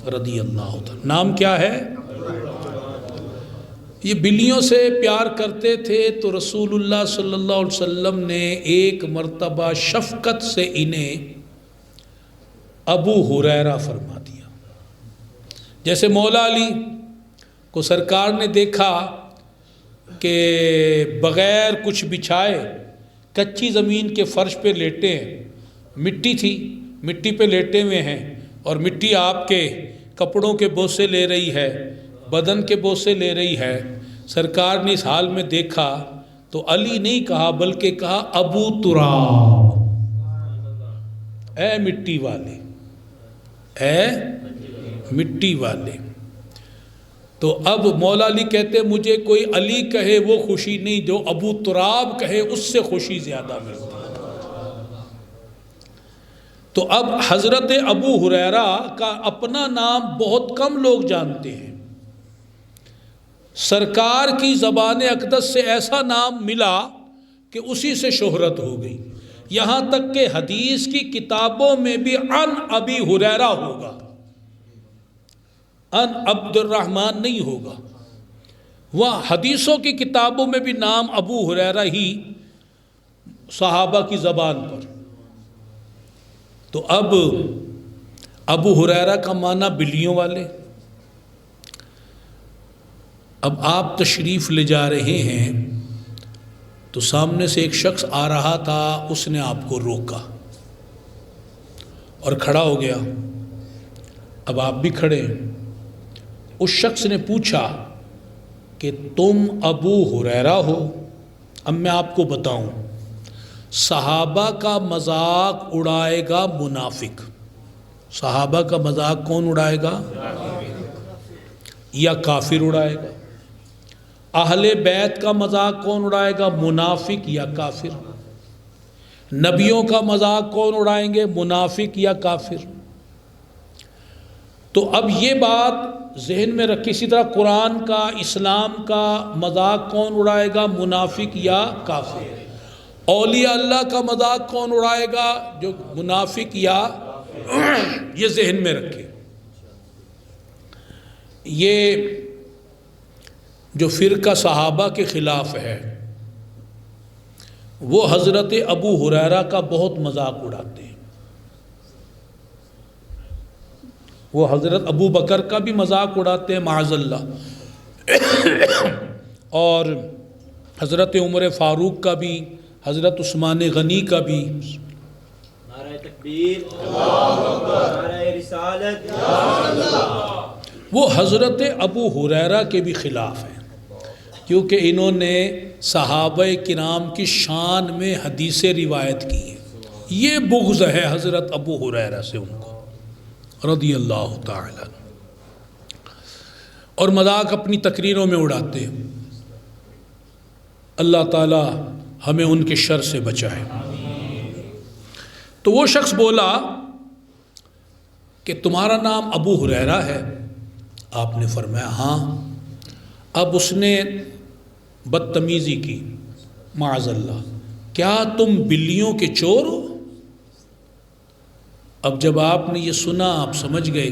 رضی اللہ تعالیٰ۔ نام کیا ہے؟ یہ بلیوں سے پیار کرتے تھے، تو رسول اللہ صلی اللہ علیہ وسلم نے ایک مرتبہ شفقت سے انہیں ابو ہریرہ فرما دیا۔ جیسے مولا علی کو سرکار نے دیکھا کہ بغیر کچھ بچھائے کچی زمین کے فرش پہ لیٹے ہیں، مٹی تھی، مٹی پہ لیٹے ہوئے ہیں، اور مٹی آپ کے کپڑوں کے بوسے لے رہی ہے، بدن کے بوسے لے رہی ہے۔ سرکار نے اس حال میں دیکھا تو علی نہیں کہا، بلکہ کہا ابو تراب، اے مٹی والے۔ اے مٹی والے۔ تو اب مولا علی کہتے مجھے کوئی علی کہے وہ خوشی نہیں، جو ابو تراب کہے اس سے خوشی زیادہ ملتی۔ تو اب حضرت ابو ہریرہ کا اپنا نام بہت کم لوگ جانتے ہیں، سرکار کی زبان اقدس سے ایسا نام ملا کہ اسی سے شہرت ہو گئی، یہاں تک کہ حدیث کی کتابوں میں بھی عن ابی ہریرہ ہوگا، ان عبد الرحمن نہیں ہوگا، وہاں حدیثوں کی کتابوں میں بھی نام ابو ہریرہ ہی صحابہ کی زبان پر۔ تو اب ابو ہریرہ کا معنی بلیوں والے۔ اب آپ تشریف لے جا رہے ہیں تو سامنے سے ایک شخص آ رہا تھا، اس نے آپ کو روکا اور کھڑا ہو گیا۔ اب آپ بھی کھڑے ہیں۔ اس شخص نے پوچھا کہ تم ابو ہریرہ ہو؟ اب میں آپ کو بتاؤں، صحابہ کا مذاق اڑائے گا منافق۔ صحابہ کا مذاق کون اڑائے گا؟ یا کافر اڑائے گا۔ اہل بیت کا مذاق کون اڑائے گا؟ منافق یا کافر۔ نبیوں کا مذاق کون اڑائیں گے؟ منافق یا کافر۔ تو اب یہ بات ذہن میں رکھیں، اسی طرح قرآن کا، اسلام کا مذاق کون اڑائے گا؟ منافق یا کافر۔ اولیاء اللہ کا مذاق کون اڑائے گا؟ جو منافق یا یہ ذہن میں رکھیں۔ یہ جو فرقہ صحابہ کے خلاف ہے وہ حضرت ابو ہریرہ کا بہت مذاق اڑاتے ہیں، وہ حضرت ابو بکر کا بھی مذاق اڑاتے ہیں معاذ اللہ، اور حضرت عمر فاروق کا بھی، حضرت عثمان غنی کا بھی۔ نعرہ تکبیر، نعرہ رسالت، وہ حضرت ابو ہریرہ کے بھی خلاف ہیں، کیونکہ انہوں نے صحابہ کرام کی شان میں حدیثیں روایت کی ہیں۔ یہ بغض ہے حضرت ابو ہریرہ سے ان کو رضی اللہ تعالی عنہ، اور مذاق اپنی تقریروں میں اڑاتے ہیں۔ اللہ تعالی ہمیں ان کے شر سے بچائے۔ تو وہ شخص بولا کہ تمہارا نام ابو ہریرہ ہے؟ آپ نے فرمایا ہاں۔ اب اس نے بدتمیزی کی، معاذ اللہ، کیا تم بلیوں کے چور ہو؟ اب جب آپ نے یہ سنا آپ سمجھ گئے،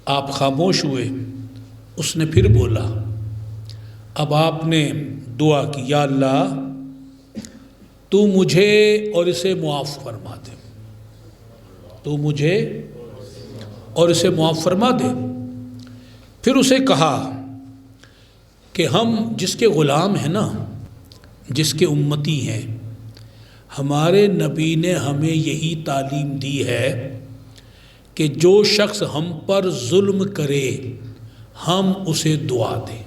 آپ خاموش ہوئے۔ اس نے پھر بولا، اب آپ نے دعا کی، یا اللہ تو مجھے اور اسے معاف فرما دے، تو مجھے اور اسے معاف فرما دے۔ پھر اسے کہا کہ ہم جس کے غلام ہیں نا، جس کے امتی ہیں، ہمارے نبی نے ہمیں یہی تعلیم دی ہے کہ جو شخص ہم پر ظلم کرے ہم اسے دعا دیں۔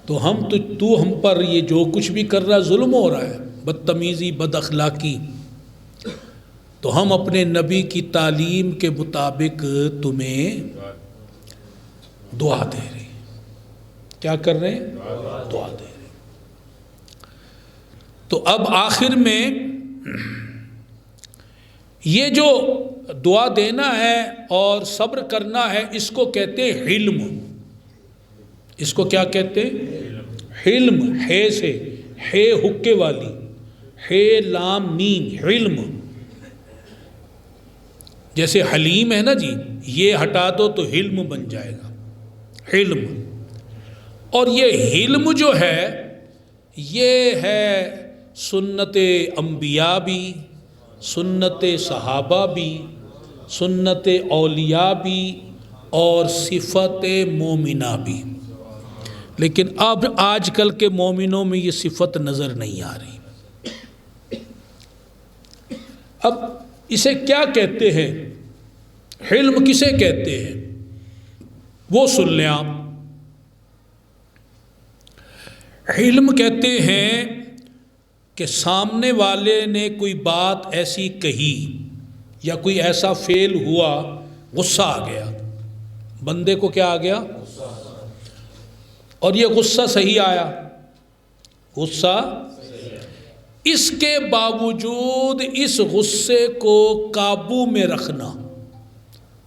تو تو ہم پر یہ جو کچھ بھی کر رہا ہے، ظلم ہو رہا ہے، بدتمیزی، بد اخلاقی، تو ہم اپنے نبی کی تعلیم کے مطابق تمہیں دعا دے رہے ہیں۔ کیا کر رہے ہیں؟ دعا دے رہے ہیں۔ تو اب آخر میں یہ جو دعا دینا ہے اور صبر کرنا ہے، اس کو کہتے ہیں حلم۔ اس کو کیا کہتے ہیں؟ حلم، ہے سے، ہے حکے والی، ہے لام میم، علم۔ جیسے حلیم ہے نا جی، یہ ہٹا دو تو حلم بن جائے گا، حلم۔ اور یہ حلم جو ہے یہ ہے سنت انبیاء بھی، سنت صحابہ بھی، سنت اولیاء بھی، اور صفت مومنہ بھی۔ لیکن اب آج کل کے مومنوں میں یہ صفت نظر نہیں آ رہی۔ اب اسے کیا کہتے ہیں؟ حلم کسے کہتے ہیں وہ سن لیں آپ۔ حلم کہتے ہیں کہ سامنے والے نے کوئی بات ایسی کہی یا کوئی ایسا فعل ہوا، غصہ آ گیا، بندے کو کیا آ گیا؟ اور یہ غصہ صحیح آیا، غصہ، اس کے باوجود اس غصے کو قابو میں رکھنا،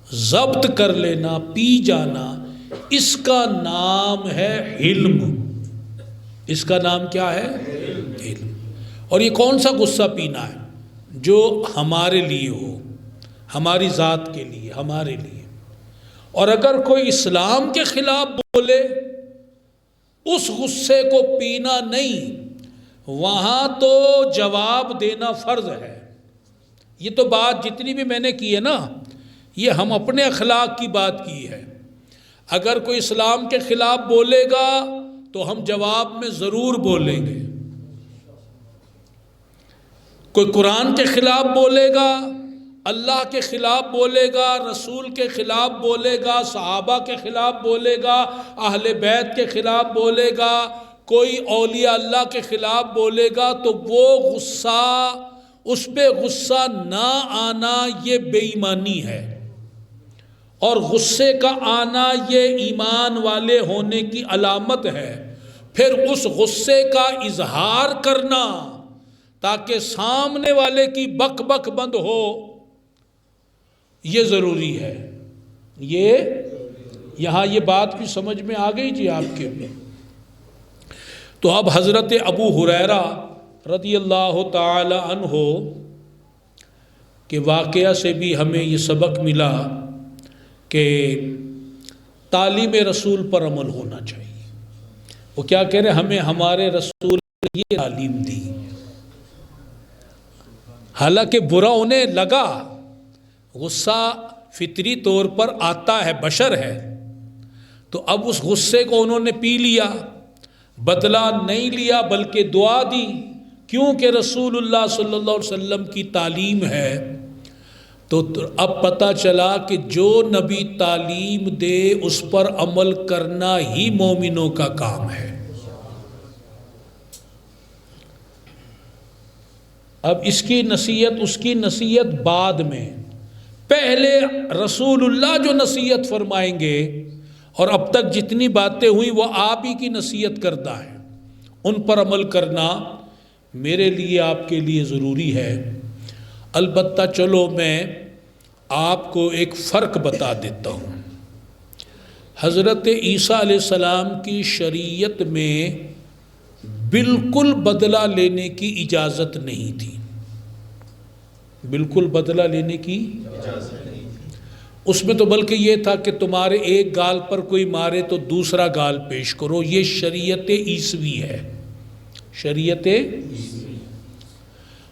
ضبط کر لینا، پی جانا، اس کا نام ہے حلم۔ اس کا نام کیا ہے؟ علم۔ اور یہ کون سا غصہ پینا ہے؟ جو ہمارے لیے ہو، ہماری ذات کے لیے، ہمارے لیے۔ اور اگر کوئی اسلام کے خلاف بولے، اس غصے کو پینا نہیں، وہاں تو جواب دینا فرض ہے۔ یہ تو بات جتنی بھی میں نے کی ہے نا، یہ ہم اپنے اخلاق کی بات کی ہے۔ اگر کوئی اسلام کے خلاف بولے گا تو ہم جواب میں ضرور بولیں گے۔ کوئی قرآن کے خلاف بولے گا، اللہ کے خلاف بولے گا، رسول کے خلاف بولے گا، صحابہ کے خلاف بولے گا، اہل بیت کے خلاف بولے گا، کوئی اولیاء اللہ کے خلاف بولے گا، تو وہ غصہ، اس پہ غصہ نہ آنا یہ بے ایمانی ہے، اور غصے کا آنا یہ ایمان والے ہونے کی علامت ہے۔ پھر اس غصے کا اظہار کرنا تاکہ سامنے والے کی بک بک بند ہو، یہ ضروری ہے۔ یہاں یہ بات بھی سمجھ میں آ گئی جی آپ کے بھی۔ تو اب حضرت ابو ہریرہ رضی اللہ تعالی عنہ کے واقعہ سے بھی ہمیں یہ سبق ملا کہ تعلیم رسول پر عمل ہونا چاہیے۔ وہ کیا کہہ رہے؟ ہمیں ہمارے رسول نے یہ تعلیم دی، حالانکہ برا انہیں لگا، غصہ فطری طور پر آتا ہے، بشر ہے، تو اب اس غصے کو انہوں نے پی لیا، بدلہ نہیں لیا بلکہ دعا دی، کیونکہ رسول اللہ صلی اللہ علیہ وسلم کی تعلیم ہے۔ تو اب پتہ چلا کہ جو نبی تعلیم دے اس پر عمل کرنا ہی مومنوں کا کام ہے۔ اب اس کی نصیحت، اس کی نصیحت بعد میں، پہلے رسول اللہ جو نصیحت فرمائیں گے، اور اب تک جتنی باتیں ہوئیں وہ آپ ہی کی نصیحت کردہ ہے، ان پر عمل کرنا میرے لیے، آپ کے لیے ضروری ہے۔ البتہ چلو میں آپ کو ایک فرق بتا دیتا ہوں۔ حضرت عیسیٰ علیہ السلام کی شریعت میں بالکل بدلہ لینے کی اجازت نہیں تھی، بالکل بدلہ لینے کی اجازت نہیں تھی۔ اس میں تو بلکہ یہ تھا کہ تمہارے ایک گال پر کوئی مارے تو دوسرا گال پیش کرو، یہ شریعت عیسوی ہے، شریعت عیسوی۔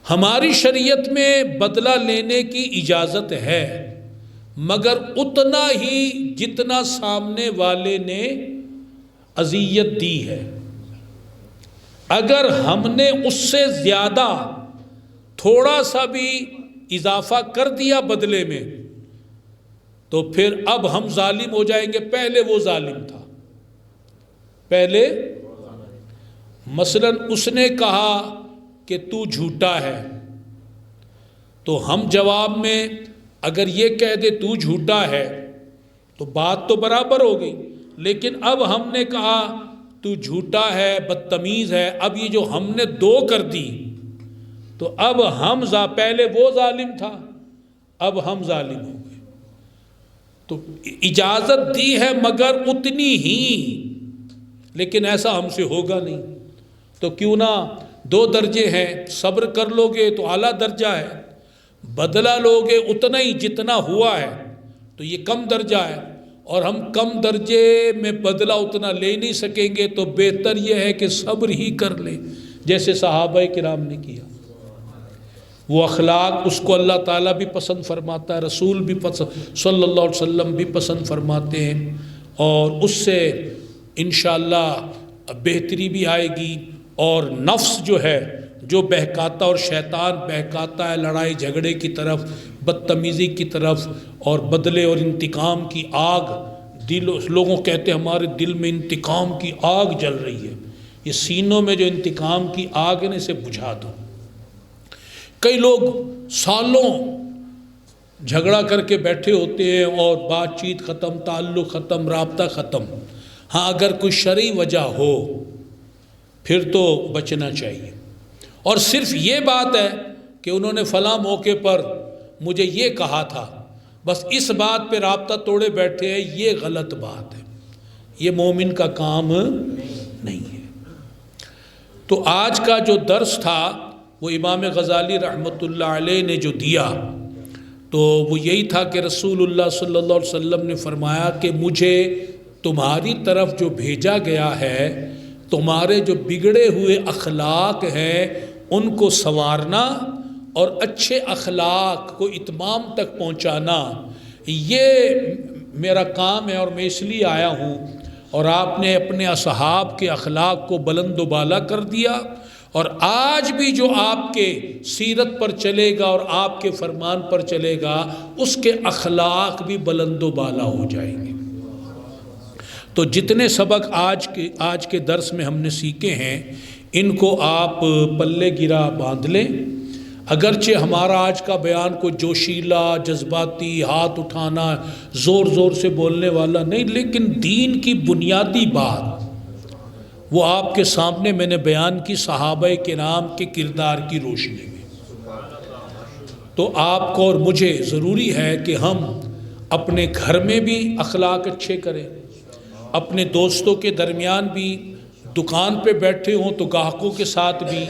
ہماری شریعت میں بدلہ لینے کی اجازت ہے، مگر اتنا ہی جتنا سامنے والے نے اذیت دی ہے۔ اگر ہم نے اس سے زیادہ تھوڑا سا بھی اضافہ کر دیا بدلے میں، تو پھر اب ہم ظالم ہو جائیں گے۔ پہلے وہ ظالم تھا، پہلے مثلا اس نے کہا کہ تو جھوٹا ہے، تو ہم جواب میں اگر یہ کہہ دے تو جھوٹا ہے تو بات تو برابر ہو گئی، لیکن اب ہم نے کہا تو جھوٹا ہے، بدتمیز ہے، اب یہ جو ہم نے دو کر دی تو اب ہم پہلے وہ ظالم تھا، اب ہم ظالم ہو گئے۔ تو اجازت دی ہے مگر اتنی ہی، لیکن ایسا ہم سے ہوگا نہیں۔ تو کیوں نہ 2 درجے ہیں، صبر کر لو گے تو اعلیٰ درجہ ہے، بدلہ لوگے اتنا ہی جتنا ہوا ہے تو یہ کم درجہ ہے، اور ہم کم درجے میں بدلہ اتنا لے نہیں سکیں گے، تو بہتر یہ ہے کہ صبر ہی کر لیں، جیسے صحابہ کرام نے کیا۔ وہ اخلاق، اس کو اللہ تعالیٰ بھی پسند فرماتا ہے، رسول بھی پسند، صلی اللہ علیہ وسلم بھی پسند فرماتے ہیں، اور اس سے انشاءاللہ بہتری بھی آئے گی، اور نفس جو ہے جو بہکاتا اور شیطان بہکاتا ہے لڑائی جھگڑے کی طرف، بدتمیزی کی طرف، اور بدلے اور انتقام کی آگ، لوگوں کہتے ہیں ہمارے دل میں انتقام کی آگ جل رہی ہے، یہ سینوں میں جو انتقام کی آگ ہے اسے بجھا دو۔ کئی لوگ سالوں جھگڑا کر کے بیٹھے ہوتے ہیں اور بات چیت ختم، تعلق ختم، رابطہ ختم۔ ہاں اگر کوئی شرعی وجہ ہو پھر تو بچنا چاہیے، اور صرف یہ بات ہے کہ انہوں نے فلاں موقع پر مجھے یہ کہا تھا، بس اس بات پہ رابطہ توڑے بیٹھے ہیں، یہ غلط بات ہے، یہ مومن کا کام نہیں ہے۔ تو آج کا جو درس تھا وہ امام غزالی رحمۃ اللہ علیہ نے جو دیا تو وہ یہی تھا کہ رسول اللہ صلی اللہ علیہ وسلم نے فرمایا کہ مجھے تمہاری طرف جو بھیجا گیا ہے، تمہارے جو بگڑے ہوئے اخلاق ہیں ان کو سنوارنا اور اچھے اخلاق کو اتمام تک پہنچانا، یہ میرا کام ہے، اور میں اس لیے آیا ہوں۔ اور آپ نے اپنے اصحاب کے اخلاق کو بلند و بالا کر دیا، اور آج بھی جو آپ کے سیرت پر چلے گا اور آپ کے فرمان پر چلے گا اس کے اخلاق بھی بلند و بالا ہو جائیں گے۔ تو جتنے سبق آج کے درس میں ہم نے سیکھے ہیں ان کو آپ پلے گرا باندھ لیں۔ اگرچہ ہمارا آج کا بیان کو جوشیلا، جذباتی، ہاتھ اٹھانا، زور زور سے بولنے والا نہیں، لیکن دین کی بنیادی بات وہ آپ کے سامنے میں نے بیان کی صحابہ کرام کے کردار کی روشنی میں۔ تو آپ کو اور مجھے ضروری ہے کہ ہم اپنے گھر میں بھی اخلاق اچھے کریں، اپنے دوستوں کے درمیان بھی، دکان پہ بیٹھے ہوں تو گاہکوں کے ساتھ بھی،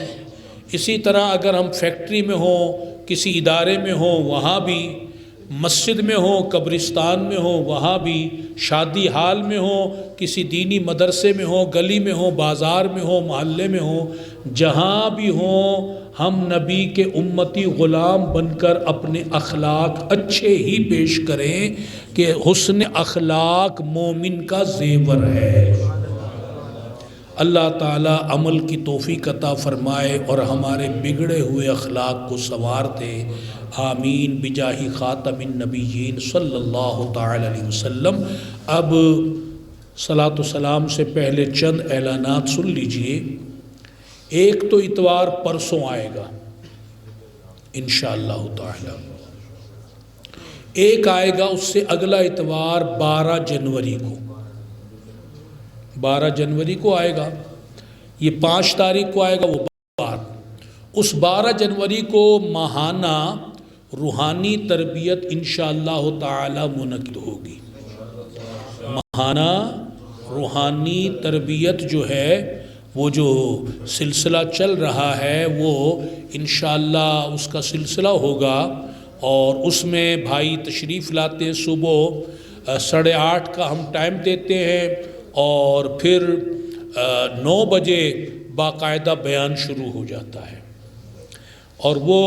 اسی طرح اگر ہم فیکٹری میں ہوں، کسی ادارے میں ہوں وہاں بھی، مسجد میں ہوں، قبرستان میں ہوں وہاں بھی، شادی حال میں ہوں، کسی دینی مدرسے میں ہوں، گلی میں ہوں، بازار میں ہوں، محلے میں ہوں، جہاں بھی ہوں ہم نبی کے امتی غلام بن کر اپنے اخلاق اچھے ہی پیش کریں کہ حسن اخلاق مومن کا زیور ہے۔ اللہ تعالیٰ عمل کی توفیق عطا فرمائے اور ہمارے بگڑے ہوئے اخلاق کو سنوار دے۔ آمین بجاہ خاتم النبیین صلی اللہ تعالی علیہ وسلم۔ اب صلاۃ و سلام سے پہلے چند اعلانات سن لیجئے۔ ایک تو اتوار پرسوں آئے گا انشاءاللہ تعالی، ایک آئے گا اس سے اگلا اتوار 12 جنوری کو، 12 جنوری کو آئے گا، یہ 5 تاریخ کو آئے گا وہ بار۔ اس 12 جنوری کو ماہانہ روحانی تربیت انشاءاللہ تعالی منعقد ہوگی۔ ماہانہ روحانی تربیت جو ہے وہ جو سلسلہ چل رہا ہے وہ انشاءاللہ اس کا سلسلہ ہوگا، اور اس میں بھائی تشریف لاتے ہیں۔ صبح 8:30 کا ہم ٹائم دیتے ہیں، اور پھر 9 بجے باقاعدہ بیان شروع ہو جاتا ہے، اور وہ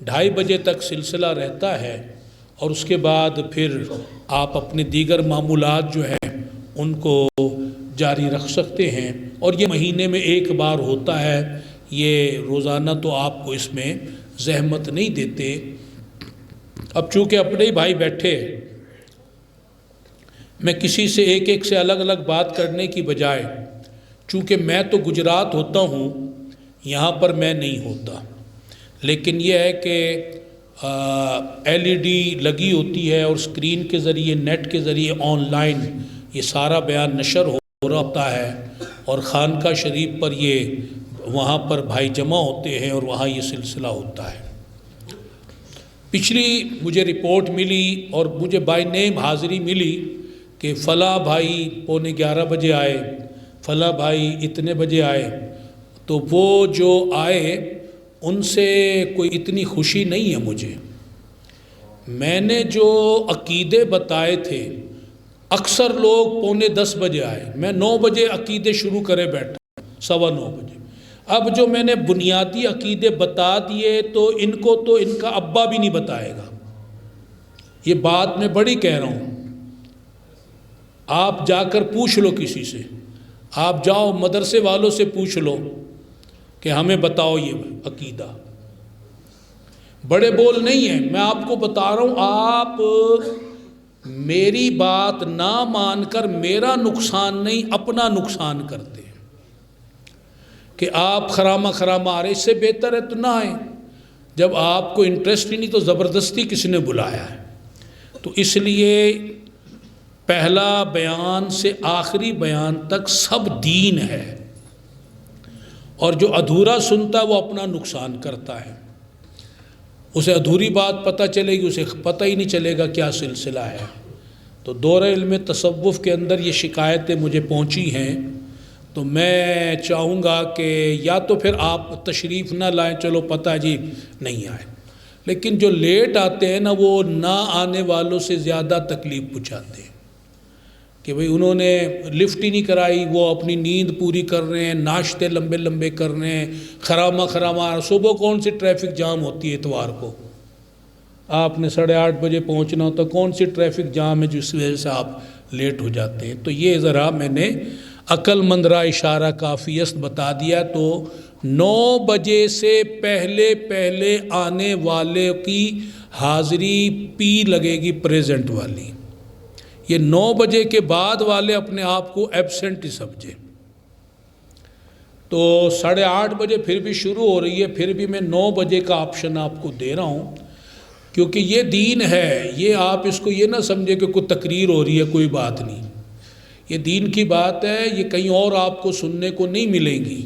2:30 بجے تک سلسلہ رہتا ہے، اور اس کے بعد پھر آپ اپنے دیگر معمولات جو ہیں ان کو جاری رکھ سکتے ہیں، اور یہ مہینے میں ایک بار ہوتا ہے، یہ روزانہ تو آپ کو اس میں زحمت نہیں دیتے۔ اب چونکہ اپنے ہی بھائی بیٹھے، میں کسی سے ایک سے الگ الگ بات کرنے کی بجائے، چونکہ میں تو گجرات ہوتا ہوں، یہاں پر میں نہیں ہوتا، لیکن یہ ہے کہ LED لگی ہوتی ہے اور اسکرین کے ذریعے، نیٹ کے ذریعے آن لائن یہ سارا بیان نشر ہو رہا ہوتا ہے، اور خانقاہ شریف پر یہ وہاں پر بھائی جمع ہوتے ہیں اور وہاں یہ سلسلہ ہوتا ہے۔ پچھلی مجھے رپورٹ ملی اور مجھے بائی نیم حاضری ملی کہ فلاں بھائی 11:15 بجے آئے، فلاں بھائی اتنے بجے آئے، تو وہ جو آئے ان سے کوئی اتنی خوشی نہیں ہے مجھے۔ میں نے جو عقیدے بتائے تھے، اکثر لوگ 9:45 بجے آئے، میں 9 بجے عقیدے شروع کرے بیٹھا، 9:15 بجے۔ اب جو میں نے بنیادی عقیدے بتا دیے تو ان کو تو ان کا ابا بھی نہیں بتائے گا، یہ بات میں بڑی کہہ رہا ہوں۔ آپ جا کر پوچھ لو کسی سے، آپ جاؤ مدرسے والوں سے پوچھ لو کہ ہمیں بتاؤ یہ عقیدہ۔ بڑے بول نہیں ہیں، میں آپ کو بتا رہا ہوں، آپ میری بات نہ مان کر میرا نقصان نہیں اپنا نقصان کرتے ہیں۔ کہ آپ خرامہ خرامہ آ رہے، اس سے بہتر ہے تو نہ آئیں۔ جب آپ کو انٹرسٹ ہی نہیں تو زبردستی کس نے بلایا ہے؟ تو اس لیے پہلا بیان سے آخری بیان تک سب دین ہے، اور جو ادھورا سنتا ہے وہ اپنا نقصان کرتا ہے۔ اسے ادھوری بات پتہ چلے گی، اسے پتہ ہی نہیں چلے گا کیا سلسلہ ہے۔ تو دورہ علم تصوف کے اندر یہ شکایتیں مجھے پہنچی ہیں، تو میں چاہوں گا کہ یا تو پھر آپ تشریف نہ لائیں، چلو پتہ جی نہیں آئے، لیکن جو لیٹ آتے ہیں نا وہ نہ آنے والوں سے زیادہ تکلیف پہنچاتے ہیں کہ بھئی انہوں نے لفٹ ہی نہیں کرائی، وہ اپنی نیند پوری کر رہے ہیں، ناشتے لمبے لمبے کر رہے ہیں، خرامہ خرامہ۔ صبح کون سی ٹریفک جام ہوتی ہے اتوار کو؟ آپ نے 8:30 بجے پہنچنا ہوتا، کون سی ٹریفک جام ہے جس وجہ سے آپ لیٹ ہو جاتے ہیں؟ تو یہ ذرا میں نے عقل مند را اشارہ کافی است بتا دیا۔ تو 9 بجے سے پہلے پہلے آنے والے کی حاضری پی لگے گی، پریزنٹ والی۔ یہ 9 بجے کے بعد والے اپنے آپ کو ایبسنٹ ہی سمجھے۔ تو 8:30 بجے پھر بھی شروع ہو رہی ہے، پھر بھی میں 9 بجے کا آپشن آپ کو دے رہا ہوں، کیونکہ یہ دین ہے۔ یہ آپ اس کو یہ نہ سمجھے کہ کوئی تقریر ہو رہی ہے، کوئی بات نہیں، یہ دین کی بات ہے۔ یہ کہیں اور آپ کو سننے کو نہیں ملیں گی،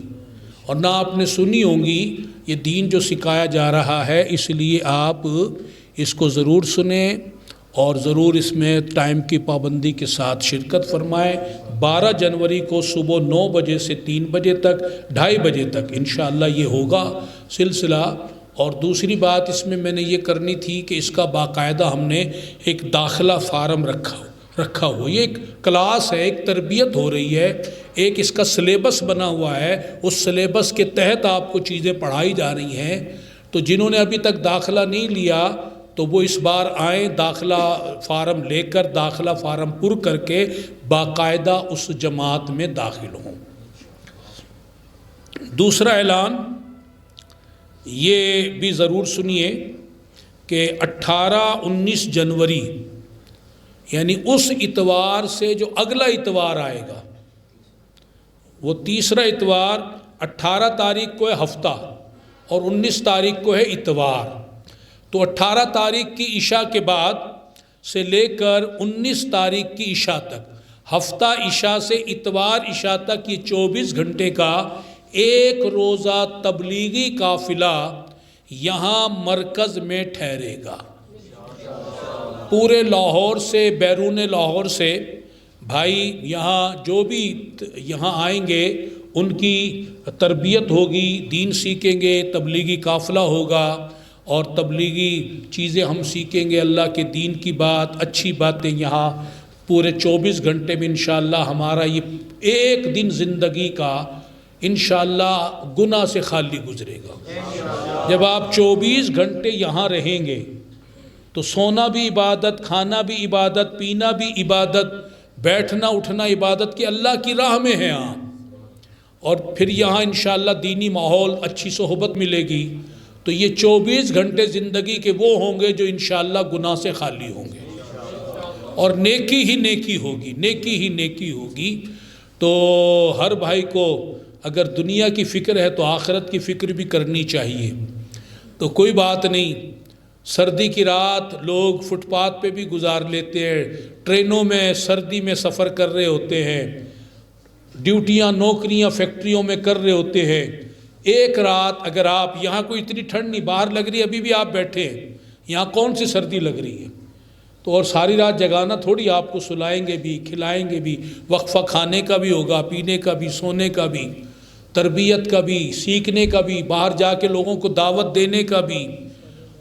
اور نہ آپ نے سنی ہوں گی۔ یہ دین جو سکھایا جا رہا ہے، اس لیے آپ اس کو ضرور سنیں، اور ضرور اس میں ٹائم کی پابندی کے ساتھ شرکت فرمائیں۔ 12 جنوری کو صبح 9 بجے سے 3 بجے تک، 2:30 بجے تک انشاءاللہ یہ ہوگا سلسلہ۔ اور دوسری بات اس میں نے یہ کرنی تھی کہ اس کا باقاعدہ ہم نے ایک داخلہ فارم رکھا ہوا، یہ ایک کلاس ہے، ایک تربیت ہو رہی ہے، ایک اس کا سلیبس بنا ہوا ہے، اس سلیبس کے تحت آپ کو چیزیں پڑھائی جا رہی ہیں۔ تو جنہوں نے ابھی تک داخلہ نہیں لیا تو وہ اس بار آئیں، داخلہ فارم لے کر، داخلہ فارم پر کر کے باقاعدہ اس جماعت میں داخل ہوں۔ دوسرا اعلان یہ بھی ضرور سنیے کہ 18-19 جنوری یعنی اس اتوار سے جو اگلا اتوار آئے گا، وہ تیسرا اتوار 18 تاریخ کو ہے ہفتہ، اور 19 تاریخ کو ہے اتوار۔ تو 18 تاریخ کی عشاء کے بعد سے لے کر 19 تاریخ کی عشاء تک، ہفتہ عشاء سے اتوار عشاء تک، یہ 24 گھنٹے کا ایک روزہ تبلیغی قافلہ یہاں مرکز میں ٹھہرے گا۔ پورے لاہور سے، بیرون لاہور سے بھائی یہاں جو بھی یہاں آئیں گے ان کی تربیت ہوگی، دین سیکھیں گے، تبلیغی قافلہ ہوگا، اور تبلیغی چیزیں ہم سیکھیں گے، اللہ کے دین کی بات، اچھی باتیں یہاں پورے 24 گھنٹے میں انشاءاللہ ہمارا یہ ایک دن زندگی کا انشاءاللہ گناہ سے خالی گزرے گا۔ جب آپ 24 گھنٹے یہاں رہیں گے تو سونا بھی عبادت، کھانا بھی عبادت، پینا بھی عبادت، بیٹھنا اٹھنا عبادت کی اللہ کی راہ میں ہے آپ، اور پھر یہاں انشاءاللہ دینی ماحول، اچھی صحبت ملے گی۔ تو یہ 24 گھنٹے زندگی کے وہ ہوں گے جو انشاءاللہ گناہ سے خالی ہوں گے، اور نیکی ہی نیکی ہوگی، نیکی ہی نیکی ہوگی۔ تو ہر بھائی کو اگر دنیا کی فکر ہے تو آخرت کی فکر بھی کرنی چاہیے۔ تو کوئی بات نہیں، سردی کی رات لوگ فٹ پاتھ پہ بھی گزار لیتے ہیں، ٹرینوں میں سردی میں سفر کر رہے ہوتے ہیں، ڈیوٹیاں نوکریاں فیکٹریوں میں کر رہے ہوتے ہیں۔ ایک رات اگر آپ یہاں کوئی اتنی ٹھنڈ نہیں، باہر لگ رہی ہے، ابھی بھی آپ بیٹھے ہیں، یہاں کون سی سردی لگ رہی ہے؟ تو اور ساری رات جگانا تھوڑی، آپ کو سلائیں گے بھی، کھلائیں گے بھی، وقفہ کھانے کا بھی ہوگا، پینے کا بھی، سونے کا بھی، تربیت کا بھی، سیکھنے کا بھی، باہر جا کے لوگوں کو دعوت دینے کا بھی،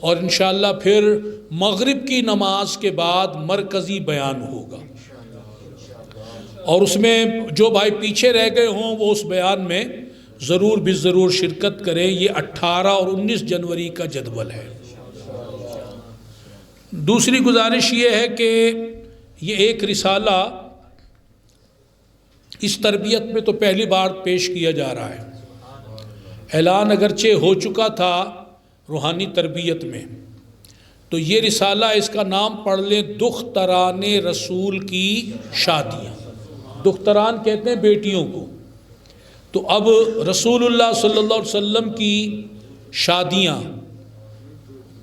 اور انشاءاللہ پھر مغرب کی نماز کے بعد مرکزی بیان ہوگا، اور اس میں جو بھائی پیچھے رہ گئے ہوں وہ اس بیان میں ضرور بھی ضرور شرکت کریں۔ یہ 18 اور 19 جنوری کا جدول ہے۔ دوسری گزارش یہ ہے کہ یہ ایک رسالہ اس تربیت میں تو پہلی بار پیش کیا جا رہا ہے، اعلان اگرچہ ہو چکا تھا روحانی تربیت میں، تو یہ رسالہ، اس کا نام پڑھ لیں، دختران رسول کی شادیاں۔ دختران کہتے ہیں بیٹیوں کو، تو اب رسول اللہ صلی اللہ علیہ وسلم کی شادیاں،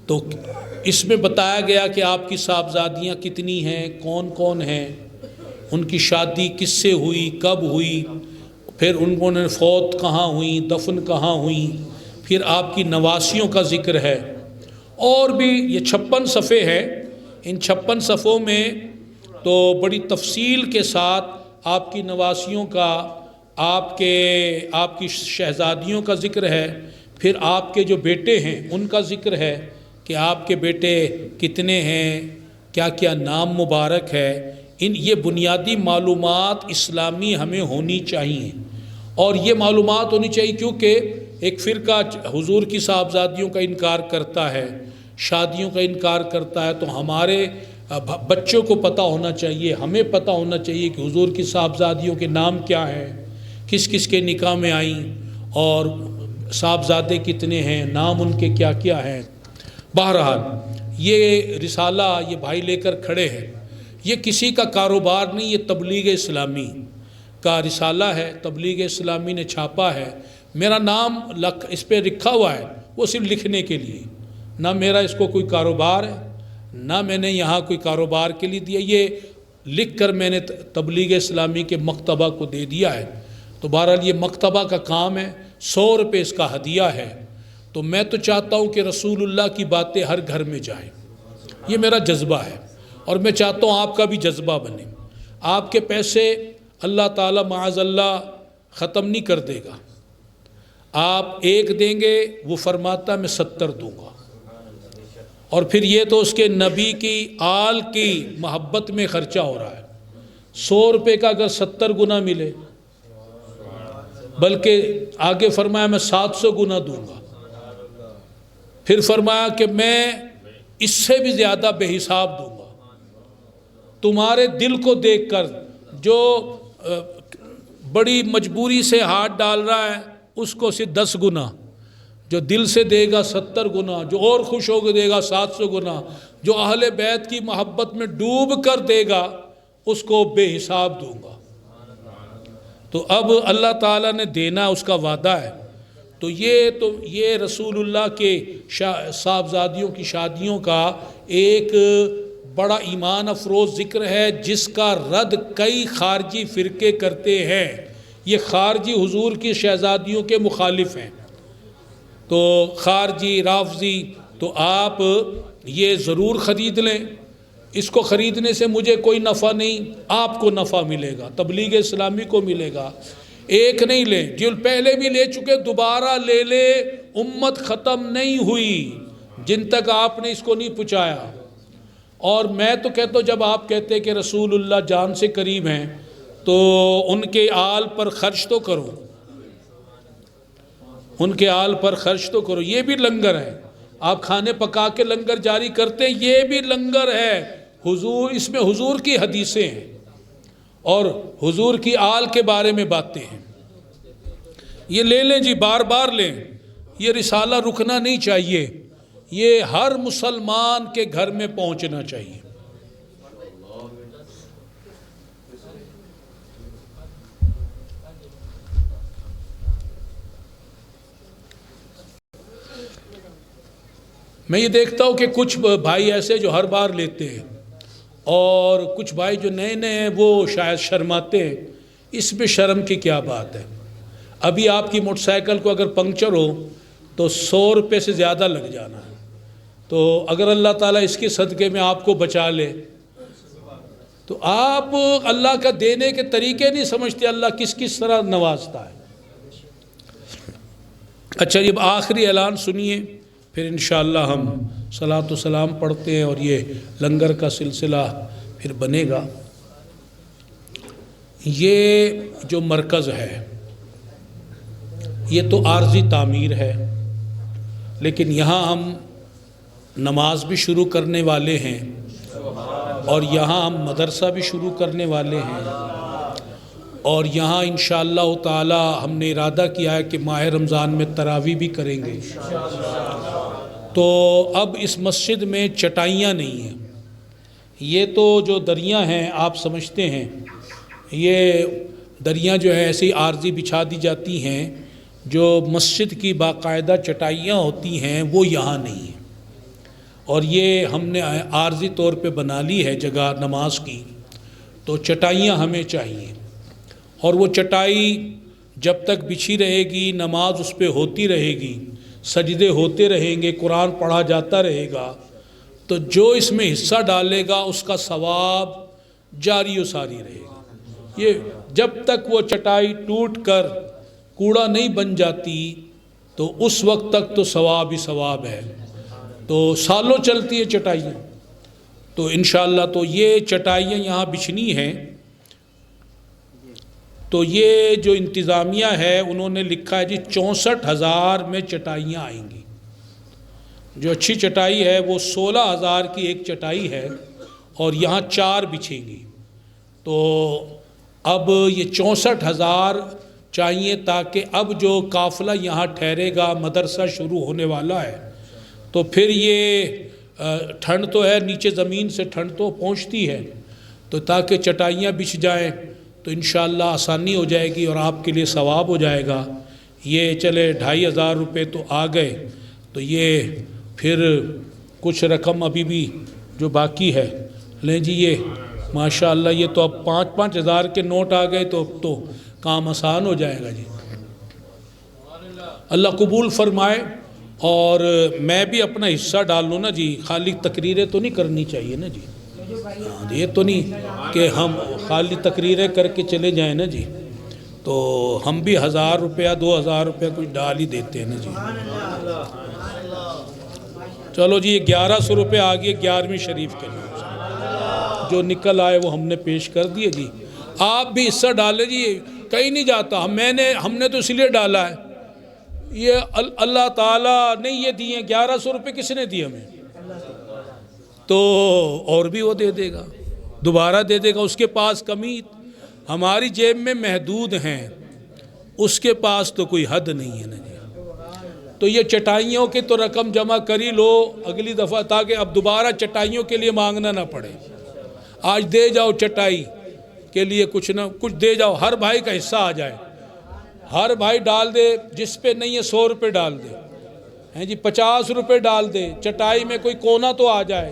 تو اس میں بتایا گیا کہ آپ کی صاحبزادیاں کتنی ہیں، کون کون ہیں، ان کی شادی کس سے ہوئی، کب ہوئی، پھر انہوں نے فوت کہاں ہوئی، دفن کہاں ہوئی، پھر آپ کی نواسیوں کا ذکر ہے، اور بھی یہ 56 صفحے ہیں۔ ان 56 صفحوں میں تو بڑی تفصیل کے ساتھ آپ کی نواسیوں کا، آپ کی شہزادیوں کا ذکر ہے، پھر آپ کے جو بیٹے ہیں ان کا ذکر ہے کہ آپ کے بیٹے کتنے ہیں، کیا کیا نام مبارک ہے۔ یہ بنیادی معلومات اسلامی ہمیں ہونی چاہیے، اور یہ معلومات ہونی چاہیے کیونکہ ایک فرقہ حضور کی صاحبزادیوں کا انکار کرتا ہے، شادیوں کا انکار کرتا ہے، تو ہمارے بچوں کو پتہ ہونا چاہیے، ہمیں پتہ ہونا چاہیے کہ حضور کی صاحبزادیوں کے نام کیا ہیں، کس کس کے نکاح میں آئیں، اور صاحبزادے کتنے ہیں، نام ان کے کیا کیا ہیں۔ بہرحال یہ رسالہ یہ بھائی لے کر کھڑے ہیں، یہ کسی کا کاروبار نہیں، یہ تبلیغ اسلامی کا رسالہ ہے، تبلیغ اسلامی نے چھاپا ہے۔ میرا نام اس پہ لکھا ہوا ہے، وہ صرف لکھنے کے لیے، نہ میرا اس کو کوئی کاروبار ہے، نہ میں نے یہاں کوئی کاروبار کے لیے دیا، یہ لکھ کر میں نے تبلیغ اسلامی کے مکتبہ کو دے دیا ہے۔ تو بہرحال یہ مکتبہ کا کام ہے، 100 روپے اس کا ہدیہ ہے۔ تو میں تو چاہتا ہوں کہ رسول اللہ کی باتیں ہر گھر میں جائیں، یہ میرا جذبہ ہے، اور میں چاہتا ہوں آپ کا بھی جذبہ بنے۔ آپ کے پیسے اللہ تعالیٰ معاذ اللہ ختم نہیں کر دے گا، آپ 1 دیں گے، وہ فرماتا میں 70 دوں گا، اور پھر یہ تو اس کے نبی کی آل کی محبت میں خرچہ ہو رہا ہے۔ 100 روپے کا اگر 70 گنا ملے، بلکہ آگے فرمایا میں 700 گنا دوں گا، پھر فرمایا کہ میں اس سے بھی زیادہ بے حساب دوں گا۔ تمہارے دل کو دیکھ کر جو بڑی مجبوری سے ہاتھ ڈال رہا ہے اس کو صرف 10 گنا، جو دل سے دے گا 70 گنا، جو اور خوش ہو کے دے گا 700 گنا، جو اہل بیت کی محبت میں ڈوب کر دے گا اس کو بے حساب دوں گا۔ تو اب اللہ تعالیٰ نے دینا، اس کا وعدہ ہے۔ تو یہ رسول اللہ کے صاحبزادیوں کی شادیوں کا ایک بڑا ایمان افروز ذکر ہے، جس کا رد کئی خارجی فرقے کرتے ہیں۔ یہ خارجی حضور کی شہزادیوں کے مخالف ہیں، تو خارجی رافضی، تو آپ یہ ضرور خرید لیں۔ اس کو خریدنے سے مجھے کوئی نفع نہیں، آپ کو نفع ملے گا، تبلیغ اسلامی کو ملے گا۔ ایک نہیں لیں، جو پہلے بھی لے چکے دوبارہ لے لے، امت ختم نہیں ہوئی جن تک آپ نے اس کو نہیں پہنچایا۔ اور میں تو کہتا ہوں، جب آپ کہتے کہ رسول اللہ جان سے قریب ہیں تو ان کے آل پر خرچ تو کرو، ان کے آل پر خرچ تو کرو۔ یہ بھی لنگر ہے، آپ کھانے پکا کے لنگر جاری کرتے ہیں، یہ بھی لنگر ہے۔ حضور، اس میں حضور کی حدیثیں ہیں اور حضور کی آل کے بارے میں باتیں ہیں۔ یہ لے لیں جی، بار بار لیں، یہ رسالہ رکنا نہیں چاہیے، یہ ہر مسلمان کے گھر میں پہنچنا چاہیے۔ میں یہ دیکھتا ہوں کہ کچھ بھائی ایسے جو ہر بار لیتے ہیں، اور کچھ بھائی جو نئے نئے ہیں وہ شاید شرماتے ہیں۔ اس میں شرم کی کیا بات ہے؟ ابھی آپ کی موٹر سائیکل کو اگر پنکچر ہو تو 100 روپے سے زیادہ لگ جانا ہے، تو اگر اللہ تعالیٰ اس کے صدقے میں آپ کو بچا لے تو آپ اللہ کا دینے کے طریقے نہیں سمجھتے، اللہ کس کس طرح نوازتا ہے۔ اچھا، یہ آخری اعلان سنیے، پھر انشاءاللہ ہم صلاۃ و سلام پڑھتے ہیں اور یہ لنگر کا سلسلہ پھر بنے گا۔ یہ جو مرکز ہے یہ تو عارضی تعمیر ہے، لیکن یہاں ہم نماز بھی شروع کرنے والے ہیں، اور یہاں ہم مدرسہ بھی شروع کرنے والے ہیں، اور یہاں انشاءاللہ تعالی ہم نے ارادہ کیا ہے کہ ماہ رمضان میں تراویح بھی کریں گے۔ تو اب اس مسجد میں چٹائیاں نہیں ہیں، یہ تو جو دریاں ہیں آپ سمجھتے ہیں، یہ دریاں جو ہے ایسی عارضی بچھا دی جاتی ہیں، جو مسجد کی باقاعدہ چٹائیاں ہوتی ہیں وہ یہاں نہیں ہیں، اور یہ ہم نے عارضی طور پہ بنا لی ہے جگہ نماز کی، تو چٹائیاں ہمیں چاہیے، اور وہ چٹائی جب تک بچھی رہے گی، نماز اس پہ ہوتی رہے گی، سجدے ہوتے رہیں گے، قرآن پڑھا جاتا رہے گا، تو جو اس میں حصہ ڈالے گا اس کا ثواب جاری و ساری رہے گا۔ یہ جب تک وہ چٹائی ٹوٹ کر کوڑا نہیں بن جاتی تو اس وقت تک تو ثواب ہی ثواب ہے، تو سالوں چلتی ہے چٹائیاں۔ تو انشاءاللہ تو یہ چٹائیاں یہاں بچھنی ہیں، تو یہ جو انتظامیہ ہے انہوں نے لکھا ہے جی 64,000 میں چٹائیاں آئیں گی۔ جو اچھی چٹائی ہے وہ 16,000 کی ایک چٹائی ہے، اور یہاں 4 بچھیں گی، تو اب یہ 64,000 چاہیے، تاکہ اب جو قافلہ یہاں ٹھہرے گا، مدرسہ شروع ہونے والا ہے، تو پھر یہ ٹھنڈ تو ہے، نیچے زمین سے ٹھنڈ تو پہنچتی ہے، تو تاکہ چٹائیاں بچھ جائیں تو انشاءاللہ آسانی ہو جائے گی اور آپ کے لیے ثواب ہو جائے گا۔ یہ چلے 2,500 روپے تو آ گئے، تو یہ پھر کچھ رقم ابھی بھی جو باقی ہے لیں جی، یہ ماشاءاللہ یہ تو اب 5-5 ہزار کے نوٹ آ گئے، تو اب تو کام آسان ہو جائے گا جی۔ اللہ قبول فرمائے، اور میں بھی اپنا حصہ ڈال لوں نا جی، خالی تقریریں تو نہیں کرنی چاہیے نا جی، یہ تو نہیں کہ ہم خالی تقریریں کر کے چلے جائیں نا جی، تو ہم بھی 1,000 روپیہ 2,000 روپیہ کچھ ڈال ہی دیتے ہیں نا جی۔ چلو جی، یہ 1,100 روپے آ گئے 11ویں شریف کے لیے، جو نکل آئے وہ ہم نے پیش کر دیے جی۔ آپ بھی حصہ ڈالیں جی، کہیں نہیں جاتا، ہم نے تو اس لیے ڈالا ہے، یہ اللہ تعالیٰ نے یہ دیے 1,100 روپے کس نے دیے ہمیں، تو اور بھی وہ دے دے گا، دوبارہ دے دے گا، اس کے پاس کمی، ہماری جیب میں محدود ہیں، اس کے پاس تو کوئی حد نہیں ہے نا جی۔ تو یہ چٹائیوں کی تو رقم جمع کری لو اگلی دفعہ، تاکہ اب دوبارہ چٹائیوں کے لیے مانگنا نہ پڑے، آج دے جاؤ چٹائی کے لیے کچھ نہ کچھ دے جاؤ، ہر بھائی کا حصہ آ جائے، ہر بھائی ڈال دے، جس پہ نہیں ہے 100 روپے ڈال دے، ہیں جی 50 روپے ڈال دے، چٹائی میں کوئی کونا تو آ جائے،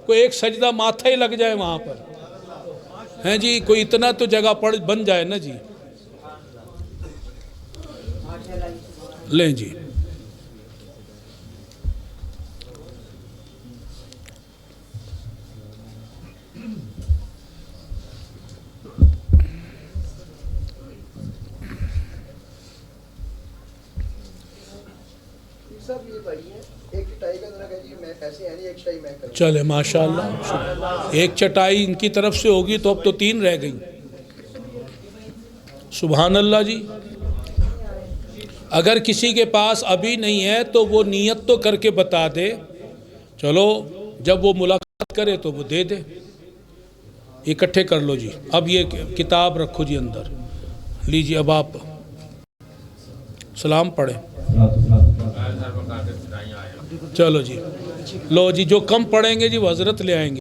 کوئی ایک سجدہ ماتھا ہی لگ جائے وہاں پر، ہیں جی کوئی اتنا تو جگہ بن جائے نا جی، لیں جی۔ چلے ماشاءاللہ، ایک چٹائی ان کی طرف سے ہوگی تو اب تو 3 رہ گئیں، سبحان اللہ جی۔ اگر کسی کے پاس ابھی نہیں ہے تو وہ نیت تو کر کے بتا دے، چلو جب وہ ملاقات کرے تو وہ دے دے، اکٹھے کر لو جی۔ اب یہ کتاب رکھو جی اندر، لیجیے اب آپ سلام پڑھیں، چلو جی، لو جی جو کم پڑھیں گے جی وہ حضرت لے آئیں گے۔